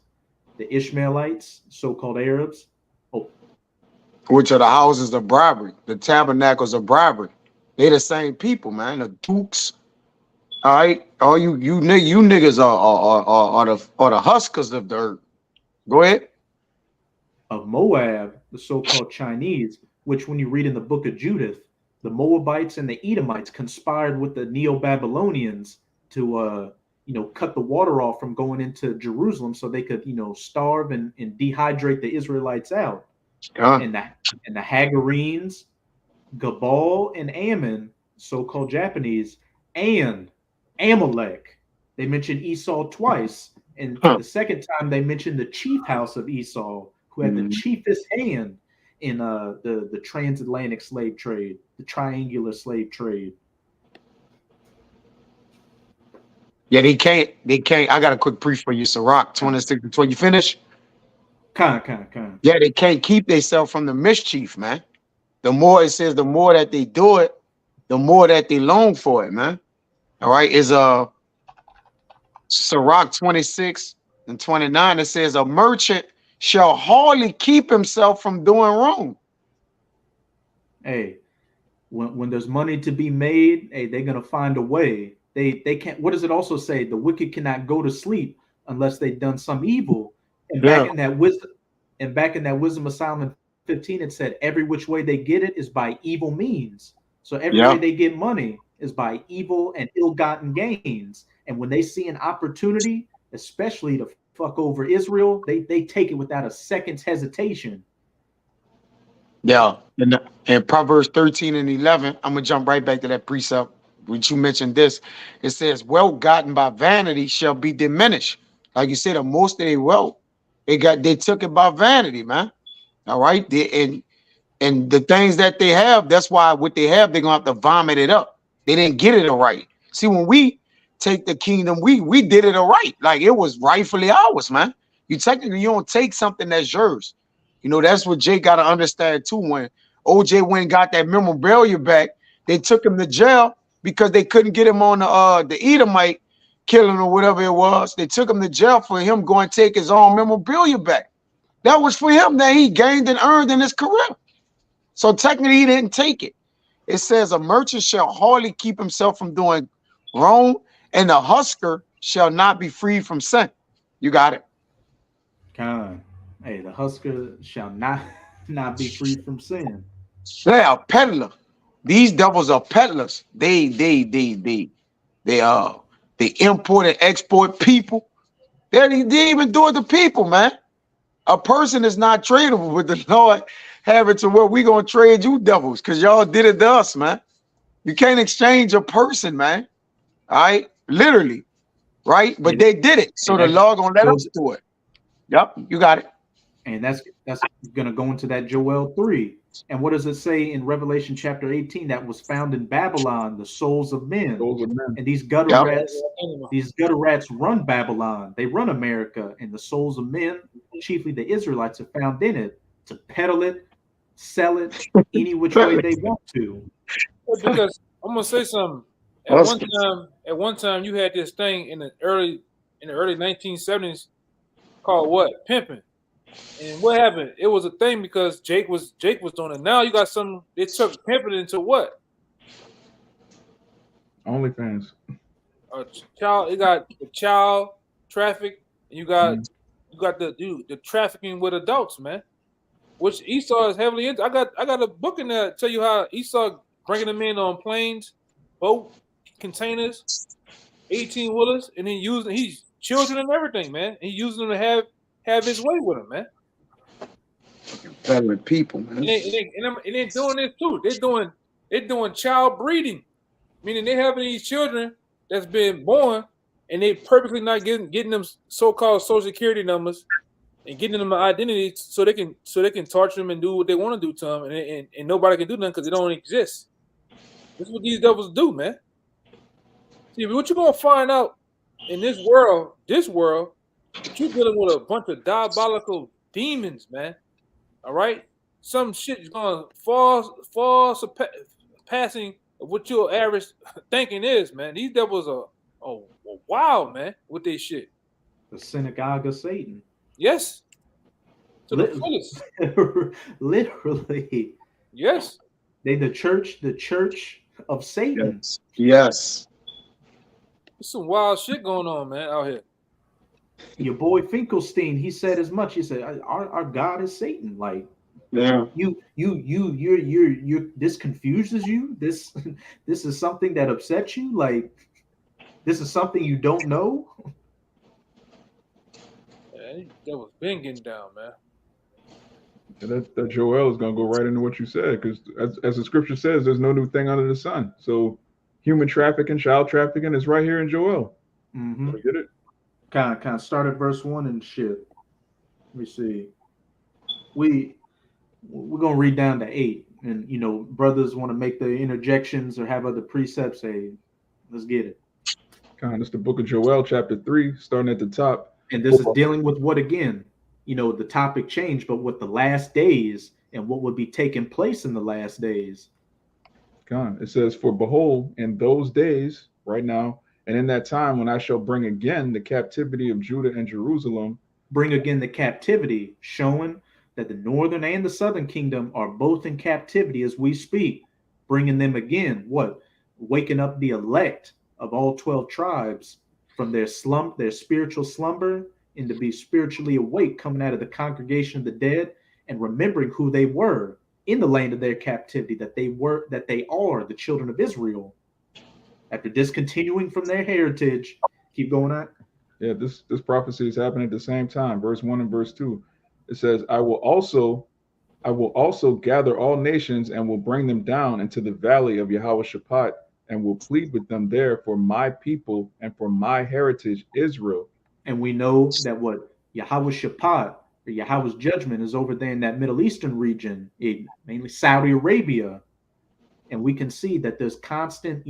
The Ishmaelites, so-called Arabs. Oh, which are the houses of bribery, the tabernacles of bribery. They the same people, man. The dukes. All right, all you niggas are the huskers of the earth. Go ahead. of Moab, the so-called Chinese, which when you read in the book of Judith, the Moabites and the Edomites conspired with the Neo-Babylonians to cut the water off from going into Jerusalem so they could, starve and dehydrate the Israelites out. And the Hagarenes, Gabal and Ammon, so-called Japanese, and Amalek. They mentioned Esau twice. And the second time they mentioned the chief house of Esau, who had the chiefest hand in the transatlantic slave trade, the triangular slave trade. Yeah, they can't. I got a quick brief for you, Sirach 26 to 20. You finish? Con. Yeah, they can't keep themselves from the mischief, man. The more it says, the more that they do it, the more that they long for it, man. All right, is Sirach 26 and 29. It says, a merchant shall hardly keep himself from doing wrong. Hey, when there's money to be made, hey, they're gonna find a way. They can't. What does it also say? The wicked cannot go to sleep unless they've done some evil. And back in that wisdom of Solomon 15, it said every which way they get it is by evil means. So every way they get money is by evil and ill-gotten gains. And when they see an opportunity, especially to fuck over Israel, they take it without a second's hesitation. Yeah. And Proverbs 13 and 11, I'm gonna jump right back to that precept which you mentioned this. It says, wealth gotten by vanity shall be diminished. Like you said, most of their wealth, they took it by vanity, man. All right. And the things that they have, that's why what they have, they're gonna have to vomit it up. They didn't get it right. See, when we take the kingdom, we did it right. Like it was rightfully ours, man. You don't take something that's yours. That's what Jake got to understand too. When OJ went and got that memorabilia back, they took him to jail because they couldn't get him on the Edomite killing or whatever it was. They took him to jail for him going to take his own memorabilia back. That was for him that he gained and earned in his career. So technically he didn't take it. It says a merchant shall hardly keep himself from doing wrong, and a husker shall not be free from sin. You got it. Hey, the husker shall not be free from sin. They are peddler. These devils are peddlers. They import and export people. They even do it to people, man. A person is not tradable, with the Lord have it to where we gonna trade you devils because y'all did it to us, man. You can't exchange a person, man. All right, literally, right? But they did it, so the Lord gonna let us do it. Yep, you got it. And that's gonna go into that Joel 3. And what does it say in Revelation chapter 18? That was found in Babylon, the souls of men. And these gutter rats run Babylon. They run America, and the souls of men, chiefly the Israelites, are found in it to peddle it, sell it any which way they want to. Because I'm gonna say something. At one time, you had this thing in the early 1970s called what? Pimping. And what happened? It was a thing because Jake was doing it. Now you got some. They took pimping into what? OnlyFans. Child. You got the child traffic. And you got the trafficking with adults, man. Which Esau is heavily into. I got a book in there to tell you how Esau bringing them in on planes, boat, containers, 18-wheelers, and then he's children and everything, man. He using them to have his way with him, man. Peddling people, man. And they're doing this too. They're doing child breeding, meaning they having these children that's been born, and they purposely not getting them so-called social security numbers and getting them an identity so they can torture them and do what they want to do to them, and nobody can do nothing because they don't exist. That's what these devils do, man. See, what you're gonna find out in this world, that you're dealing with a bunch of diabolical demons, man. All right, some shit is gonna far surpassing of what your average thinking is, man. These devils are wild, man, with this shit. The synagogue of Satan. Yes, to the fullest. Literally. Yes. They the church of Satan. Yes. There's some wild shit going on, man, out here. Your boy Finkelstein, he said as much. He said, "Our God is Satan." Like, yeah, you're this confuses you. This is something that upsets you. Like, this is something you don't know. Yeah, that was been getting down, man. And that Joel is going to go right into what you said, because as the scripture says, there's no new thing under the sun. So human trafficking, child trafficking is right here in Joel. Mm-hmm. Get it? Kind of start at verse 1 and shit. Let me see. We're gonna read down to 8, and brothers want to make the interjections or have other precepts. Hey, let's get it. It's the book of Joel, chapter 3, starting at the top. And this is dealing with what again? The topic changed, but with the last days and what would be taking place in the last days. It says, "For behold, in those days," right now, "and in that time when I shall bring again the captivity of Judah and Jerusalem." Bring again the captivity, showing that the northern and the southern kingdom are both in captivity as we speak. Bringing them again, what? Waking up the elect of all 12 tribes from their spiritual slumber, and to be spiritually awake, coming out of the congregation of the dead and remembering who they were in the land of their captivity, that they are the children of Israel. After discontinuing from their heritage, keep going on. Yeah, this prophecy is happening at the same time. Verse 1 and verse 2. It says, I will also gather all nations and will bring them down into the valley of Jehoshaphat and will plead with them there for my people and for my heritage Israel. And we know that what Jehoshaphat, or Yahweh's judgment, is over there in that Middle Eastern region, mainly Saudi Arabia. And we can see that there's constant,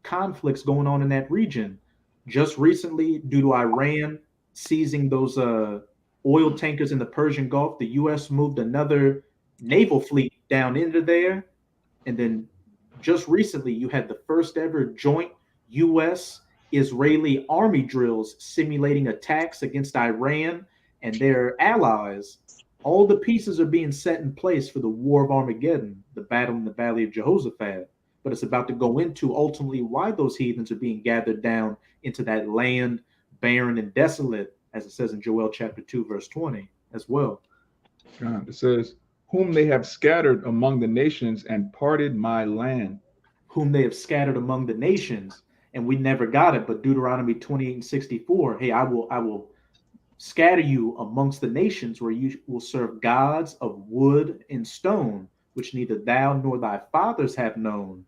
conflicts going on in that region. Just recently, due to Iran seizing those oil tankers in the Persian Gulf, the U.S. moved another naval fleet down into there. And then just recently, you had the first ever joint U.S.-Israeli army drills simulating attacks against Iran and their allies. All the pieces are being set in place for the War of Armageddon, the battle in the Valley of Jehoshaphat. But it's about to go into ultimately why those heathens are being gathered down into that land, barren and desolate, as it says in Joel chapter 2, verse 20 as well. It says, whom they have scattered among the nations and parted my land. Whom they have scattered among the nations. And we never got it, but Deuteronomy 28 and 64, hey, I will scatter you amongst the nations where you will serve gods of wood and stone, which neither thou nor thy fathers have known.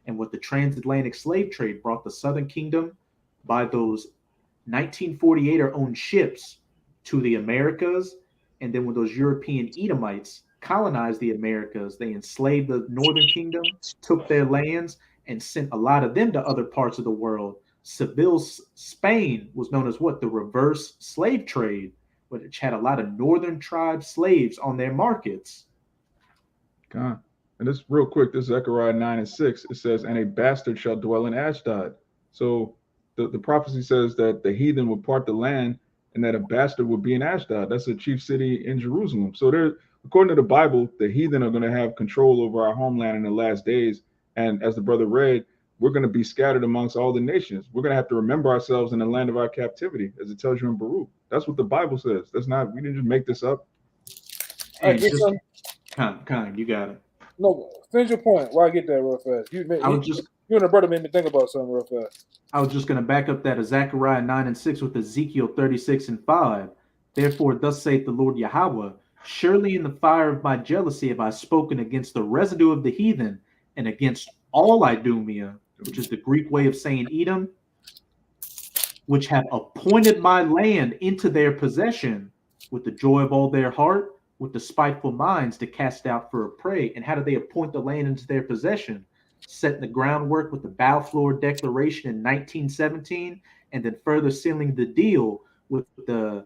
And what the transatlantic slave trade brought the Southern Kingdom by those 1948 owned ships to the Americas. And then when those European Edomites colonized the Americas, they enslaved the Northern Kingdom, took their lands, and sent a lot of them to other parts of the world. Seville, Spain was known as what? The reverse slave trade, which had a lot of northern tribe slaves on their markets. God. And this real quick, this is Zechariah 9 and 6. It says, and a bastard shall dwell in Ashdod. So the prophecy says that the heathen would part the land and that a bastard would be in Ashdod. That's a chief city in Jerusalem. So there, according to the Bible, the heathen are going to have control over our homeland in the last days. And as the brother read, we're going to be scattered amongst all the nations. We're going to have to remember ourselves in the land of our captivity, as it tells you in Baruch. That's what the Bible says. We didn't just make this up. Hey, kind, you got it. No, finish your point. Why I get that real fast? You and the brother made me think about something real fast. I was just going to back up that of Zechariah 9:6 with Ezekiel 36:5. Therefore, thus saith the Lord Yahweh, surely in the fire of my jealousy have I spoken against the residue of the heathen and against all Idumea, which is the Greek way of saying Edom, which have appointed my land into their possession with the joy of all their heart, with the spiteful minds to cast out for a prey. And how do they appoint the land into their possession? Setting the groundwork with the Balfour Declaration in 1917, and then further sealing the deal with the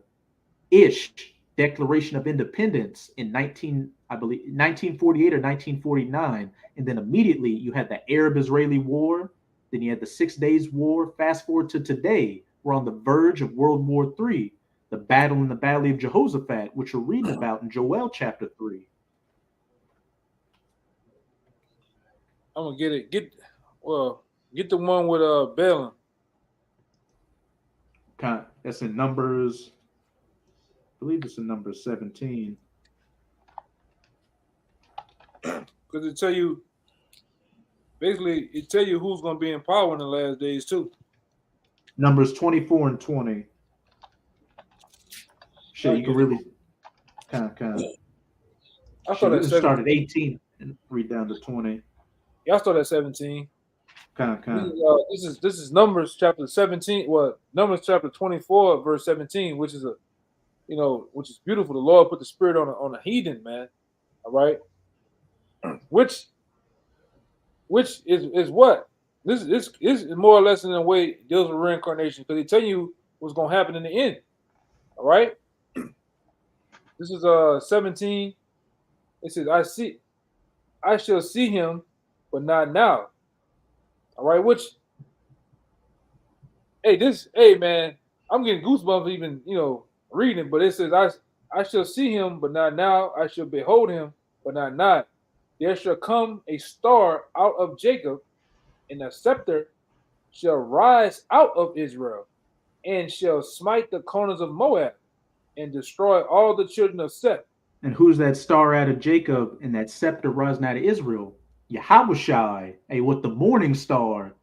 Ish Declaration of Independence in 1948 or 1949. And then immediately you had the Arab-Israeli War, then you had the 6 Days War. Fast forward to today, we're on the verge of World War III, the battle in the Valley of Jehoshaphat, which we're reading about in Joel chapter 3. I'm gonna get it. Get the one with Balaam. That's in Numbers. I believe it's in Numbers 17. Because it tell you, basically, it tell you who's gonna be in power in the last days too. Numbers 24 and 20. Shit, you can really kind of. I thought that start at 18 and read down to 20. Yeah, I started at 17. Kind of. This is Numbers chapter 17. Well, Numbers chapter 24, verse 17, which is which is beautiful. The Lord put the spirit on a heathen, man. All right. Which is what? This is more or less in a way deals with reincarnation, because they tell you what's gonna happen in the end. All right. This is 17. It says, I shall see him, but not now. All right, hey man, I'm getting goosebumps even, reading, but it says, I shall see him, but not now. I shall behold him, but not now. There shall come a star out of Jacob, and a scepter shall rise out of Israel, and shall smite the corners of Moab, and destroy all the children of Seth. And who's that star out of Jacob and that scepter rising out of Israel? Yahushai, with the morning star,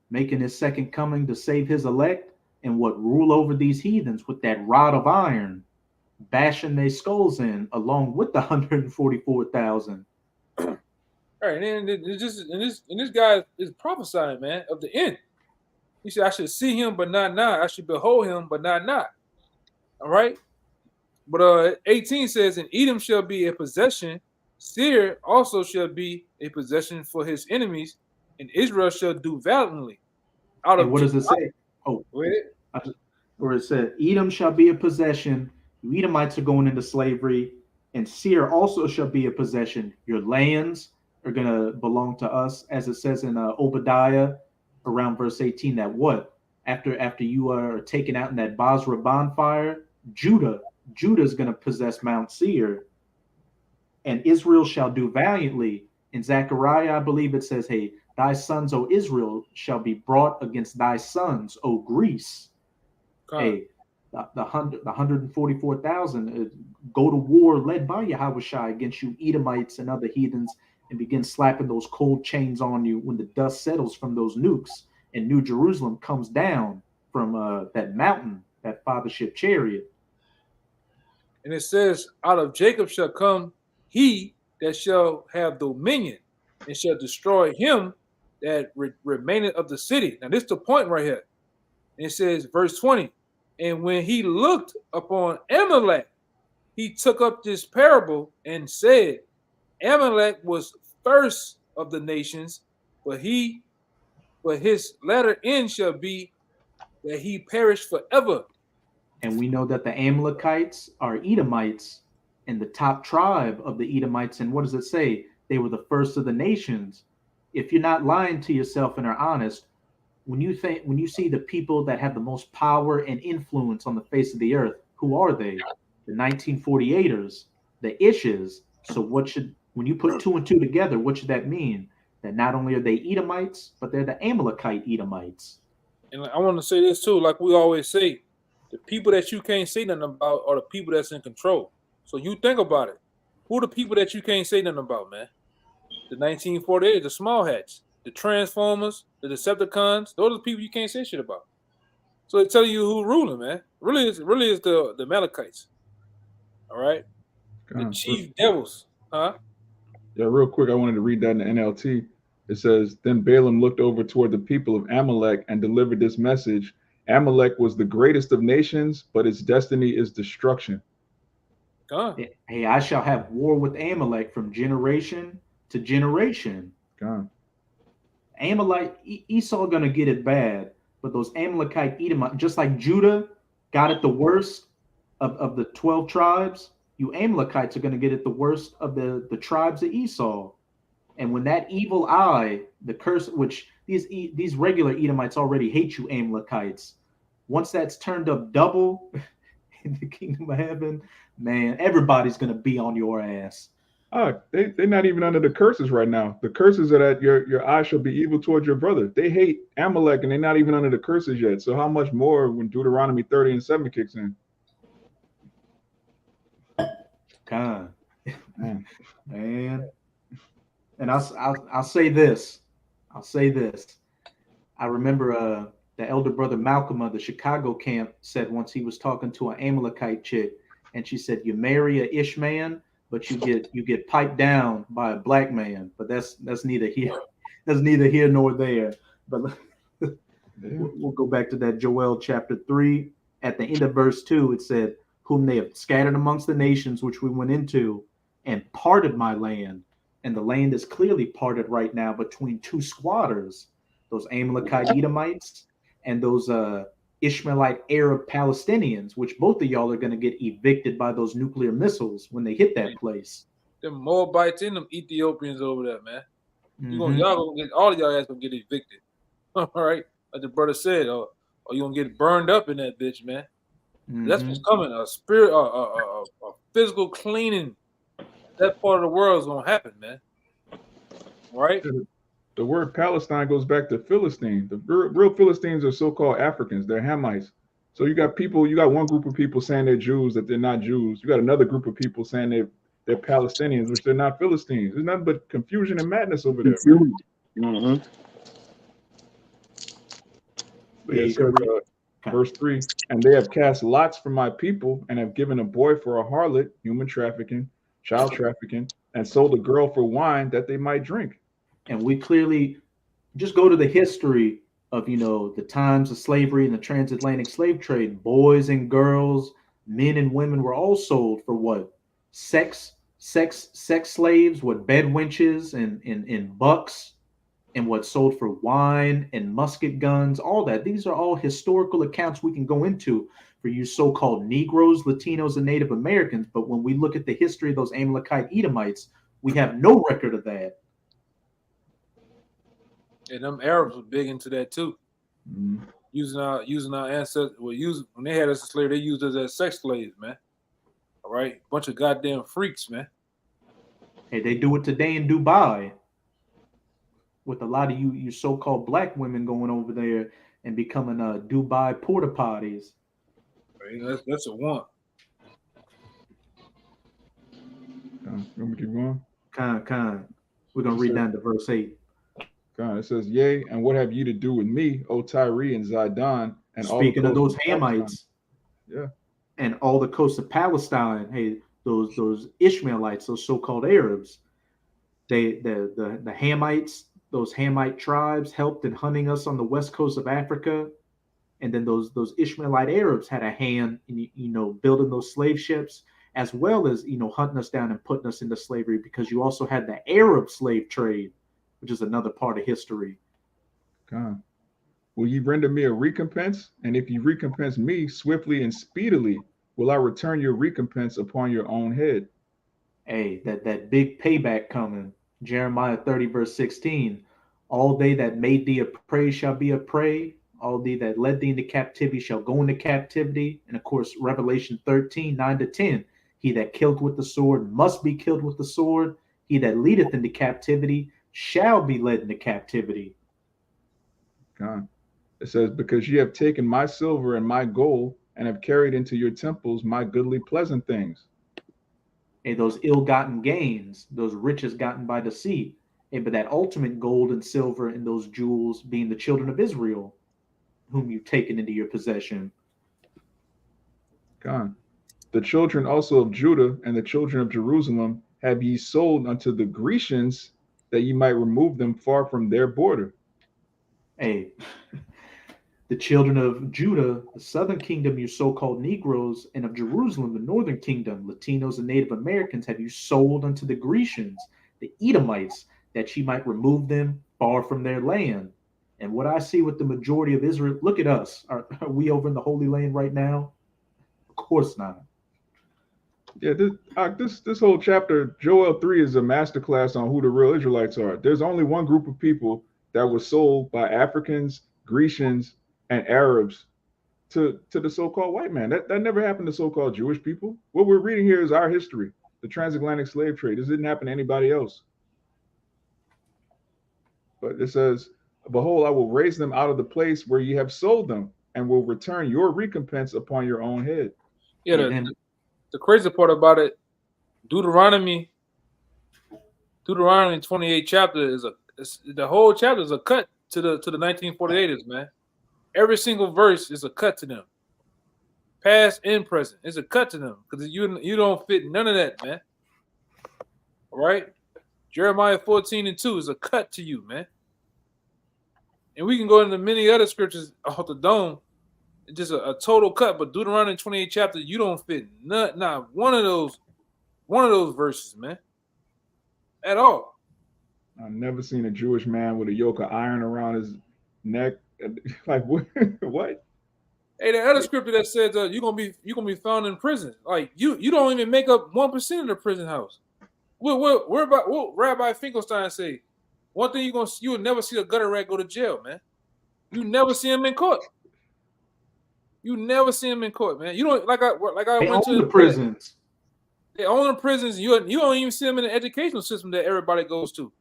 making his second coming to save his elect, and what rule over these heathens with that rod of iron, bashing their skulls in, along with the 144,000. All right, and this guy is prophesying, man, of the end. He said, I should see him, but not now. I should behold him, but not now. All right. But 18 says, and Edom shall be a possession, Seir also shall be a possession for his enemies, and Israel shall do valiantly. What does it say? Where it said, Edom shall be a possession, you Edomites are going into slavery, and Seir also shall be a possession. Your lands are going to belong to us, as it says in Obadiah around verse 18, that what? After you are taken out in that Basra bonfire, Judah's going to possess Mount Seir, and Israel shall do valiantly. In Zechariah, I believe it says, hey, thy sons, O Israel, shall be brought against thy sons, O Greece. Hey, the 144,000 go to war led by Yahushai against you Edomites and other heathens, and begin slapping those cold chains on you when the dust settles from those nukes and New Jerusalem comes down from that mountain, that fathership chariot. And it says, out of Jacob shall come he that shall have dominion, and shall destroy him that remaineth of the city. Now this is the point right here. And it says, verse 20, and when he looked upon Amalek, he took up this parable and said, Amalek was first of the nations, but his latter end shall be that he perish forever. And we know that the Amalekites are Edomites, and the top tribe of the Edomites. And what does it say? They were the first of the nations. If you're not lying to yourself and are honest, when you see the people that have the most power and influence on the face of the earth, who are they? The 1948ers, the Ishes. So when you put two and two together, what should that mean? That not only are they Edomites, but they're the Amalekite Edomites. And I want to say this too, like we always say, the people that you can't say nothing about are the people that's in control. So you think about it. Who are the people that you can't say nothing about, man? The 1948, the small hats, the Transformers, the Decepticons. Those are the people you can't say shit about. So they tell you who's ruling, man. Really is the Amalekites. All right, the chief devils, huh? Yeah, real quick, I wanted to read that in the NLT. It says, Then Balaam looked over toward the people of Amalek and delivered this message. Amalek was the greatest of nations, but its destiny is destruction. Hey, I shall have war with Amalek from generation to generation. God. Amalek, Esau gonna get it bad, but those Amalekite Edomite, just like Judah got it the worst of the 12 tribes, you Amalekites are gonna get it the worst of the tribes of Esau. And when that evil eye, the curse, which these regular Edomites already hate you Amalekites, once that's turned up double in the kingdom of heaven, man, everybody's gonna be on your ass. They're not even under the curses right now. The curses are that your eye shall be evil towards your brother. They hate Amalek and they're not even under the curses yet. So how much more when Deuteronomy 30:7 kicks in? God, man. And I'll say this. I'll say this. I remember the elder brother Malcolm of the Chicago camp said once he was talking to an Amalekite chick, and she said, "You marry a Ishman, but you get piped down by a black man." But that's neither here nor there. But we'll go back to that Joel chapter 3. At the end of verse 2, it said, "Whom they have scattered amongst the nations which we went into, and parted my land." And the land is clearly parted right now between two squatters, those Amalekite Edomites and those Ishmaelite Arab Palestinians, which both of y'all are going to get evicted by those nuclear missiles when they hit that place. Them Moabites and them Ethiopians over there, man. Y'all gonna get all of y'all ass gonna get evicted. All right, like the brother said, or you gonna get burned up in that bitch, man. That's what's coming. A spirit, a physical cleaning. That part of the world is gonna happen, man. Right? The word Palestine goes back to Philistine. The real Philistines are so-called Africans. They're Hamites. So you got one group of people saying they're Jews that they're not Jews. You got another group of people saying they're Palestinians, which they're not Philistines. There's nothing but confusion and madness over there. Mm-hmm. It says, verse 3, and they have cast lots for my people and have given a boy for a harlot, human trafficking, child trafficking, and sold a girl for wine that they might drink. And we clearly just go to the history of, the times of slavery and the transatlantic slave trade. Boys and girls, men and women were all sold for what? Sex slaves, what, bed wenches and bucks, and what sold for wine and musket guns, all that. These are all historical accounts we can go into for you so-called Negroes, Latinos, and Native Americans. But when we look at the history of those Amalekite Edomites, we have no record of that. And them Arabs were big into that too. Mm-hmm. Using our ancestors, when they had us as slaves, they used us as sex slaves, man. All right, bunch of goddamn freaks, man. Hey, they do it today in Dubai, with a lot of you so-called black women going over there and becoming Dubai porta potties. Right, that's a one. Let me keep going. We're gonna read down to verse 8. It says, "Yea, and what have ye to do with me, O Tyre and Zidon?" And speaking of those Hamites, yeah, and all the coast of Palestine. Hey, those Ishmaelites, those so-called Arabs, the Hamites, those Hamite tribes helped in hunting us on the west coast of Africa, and then those Ishmaelite Arabs had a hand in building those slave ships, as well as hunting us down and putting us into slavery, because you also had the Arab slave trade, which is another part of history. God. Will ye render me a recompense? And if ye recompense me swiftly and speedily, will I return your recompense upon your own head? Hey, that big payback coming. Jeremiah 30, verse 16. All they that made thee a prey shall be a prey. All they that led thee into captivity shall go into captivity. And of course, Revelation 13, 9-10. He that killed with the sword must be killed with the sword. He that leadeth into captivity shall be led into captivity. God. It says, because ye have taken my silver and my gold, and have carried into your temples my goodly pleasant things. those ill-gotten gains, those riches gotten by deceit, but that ultimate gold and silver and those jewels being the children of Israel, whom you've taken into your possession. God. The children also of Judah and the children of Jerusalem have ye sold unto the Grecians, that ye might remove them far from their border. Hey, the children of Judah, the southern kingdom, you so-called Negroes, and of Jerusalem, the northern kingdom, Latinos and Native Americans, have you sold unto the Grecians, the Edomites, that ye might remove them far from their land. And what I see with the majority of Israel, look at us. Are we over in the Holy Land right now? Of course not. Yeah, this whole chapter, Joel 3, is a masterclass on who the real Israelites are. There's only one group of people that was sold by Africans, Grecians, and Arabs to the so-called white man. That never happened to so-called Jewish people. What we're reading here is our history, the transatlantic slave trade. This didn't happen to anybody else. But it says, behold, I will raise them out of the place where ye have sold them, and will return your recompense upon your own head. Yeah, the crazy part about it, Deuteronomy 28 chapter the whole chapter is a cut to the 1948ers, man. Every single verse is a cut to them. Past and present. It's a cut to them. Because you don't fit none of that, man. All right? Jeremiah 14:2 is a cut to you, man. And we can go into many other scriptures off the dome. It's just a total cut. But Deuteronomy 28 chapter, you don't fit not one of those verses, man. At all. I've never seen a Jewish man with a yoke of iron around his neck. Like what? What? Hey, the other scripture that says you're gonna be found in prison. Like you don't even make up 1% of the prison house. What Rabbi Finkelstein say? One thing you will never see a gutter rat go to jail, man. You never see him in court. You never see him in court, man. You don't like I they went own to the prisons. They own the prisons. You don't even see them in the educational system that everybody goes to.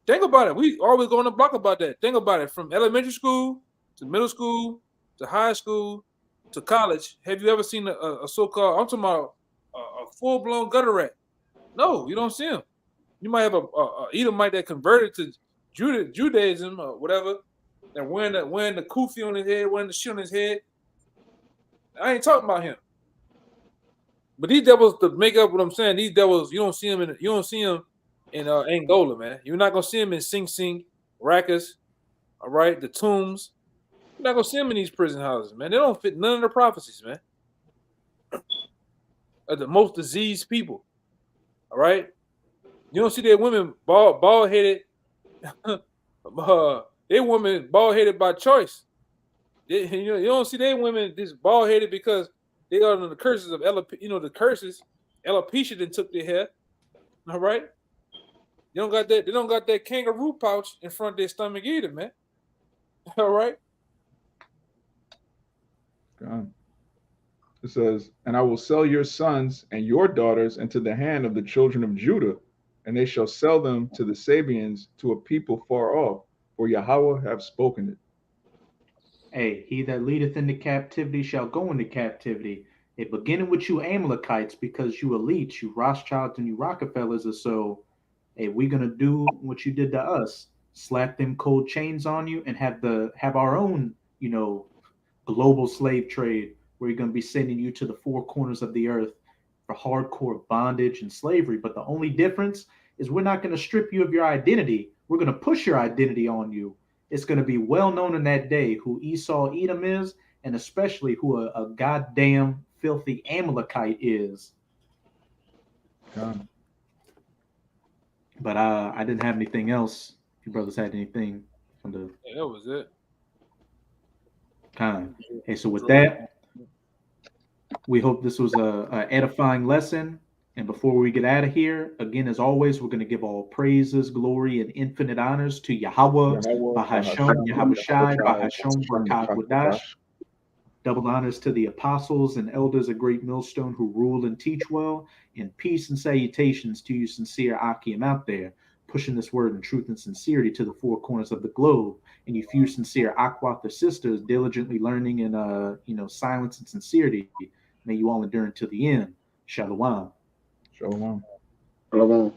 Think about it. We always go on the block about that. Think about it. From elementary school to middle school to high school to college. Have you ever seen a so-called, I'm talking about a full-blown gutter rat? No, you don't see him. You might have a Edomite that converted to Judaism or whatever, and wearing the kufi on his head, wearing the shit on his head. I ain't talking about him. But these devils, to make up what I'm saying, these devils, you don't see them in Angola, man. You're not gonna see them in Sing Sing, Raqas, all right, the tombs. You're not gonna see them in these prison houses, man. They don't fit none of the prophecies, man. Of the most diseased people, all right. You don't see their women bald headed. They women bald headed by choice. You don't see their women just bald headed because they are under the curses of the curses. Alopecia then took their hair. All right. They don't got that kangaroo pouch in front of their stomach either, man. All right. God. It says, and I will sell your sons and your daughters into the hand of the children of Judah, and they shall sell them to the Sabians, to a people far off, for Yahweh have spoken it. Hey, he that leadeth into captivity shall go into captivity. It beginning with you Amalekites, because you elites, you Rothschilds and you Rockefellers are so. Hey, we're gonna do what you did to us. Slap them cold chains on you and have our own, global slave trade where you're gonna be sending you to the four corners of the earth for hardcore bondage and slavery. But the only difference is we're not gonna strip you of your identity. We're gonna push your identity on you. It's going to be well known in that day who Esau Edom is, and especially who a goddamn filthy Amalekite is. God. But I didn't have anything else. If you brothers had anything from the that was it. time. Hey, so with that, we hope this was a edifying lesson. And before we get out of here, again, as always, we're going to give all praises, glory, and infinite honors to Yahweh, Bahasham, Yahweh Shai, Bahasham, Barkat Wadash. Double honors to the apostles and elders of Great Millstone who rule and teach well. And peace and salutations to you sincere Akim out there, pushing this word in truth and sincerity to the four corners of the globe. And you few sincere Akwath sisters diligently learning in silence and sincerity. May you all endure until the end. Shalom. Shalom. Shalom.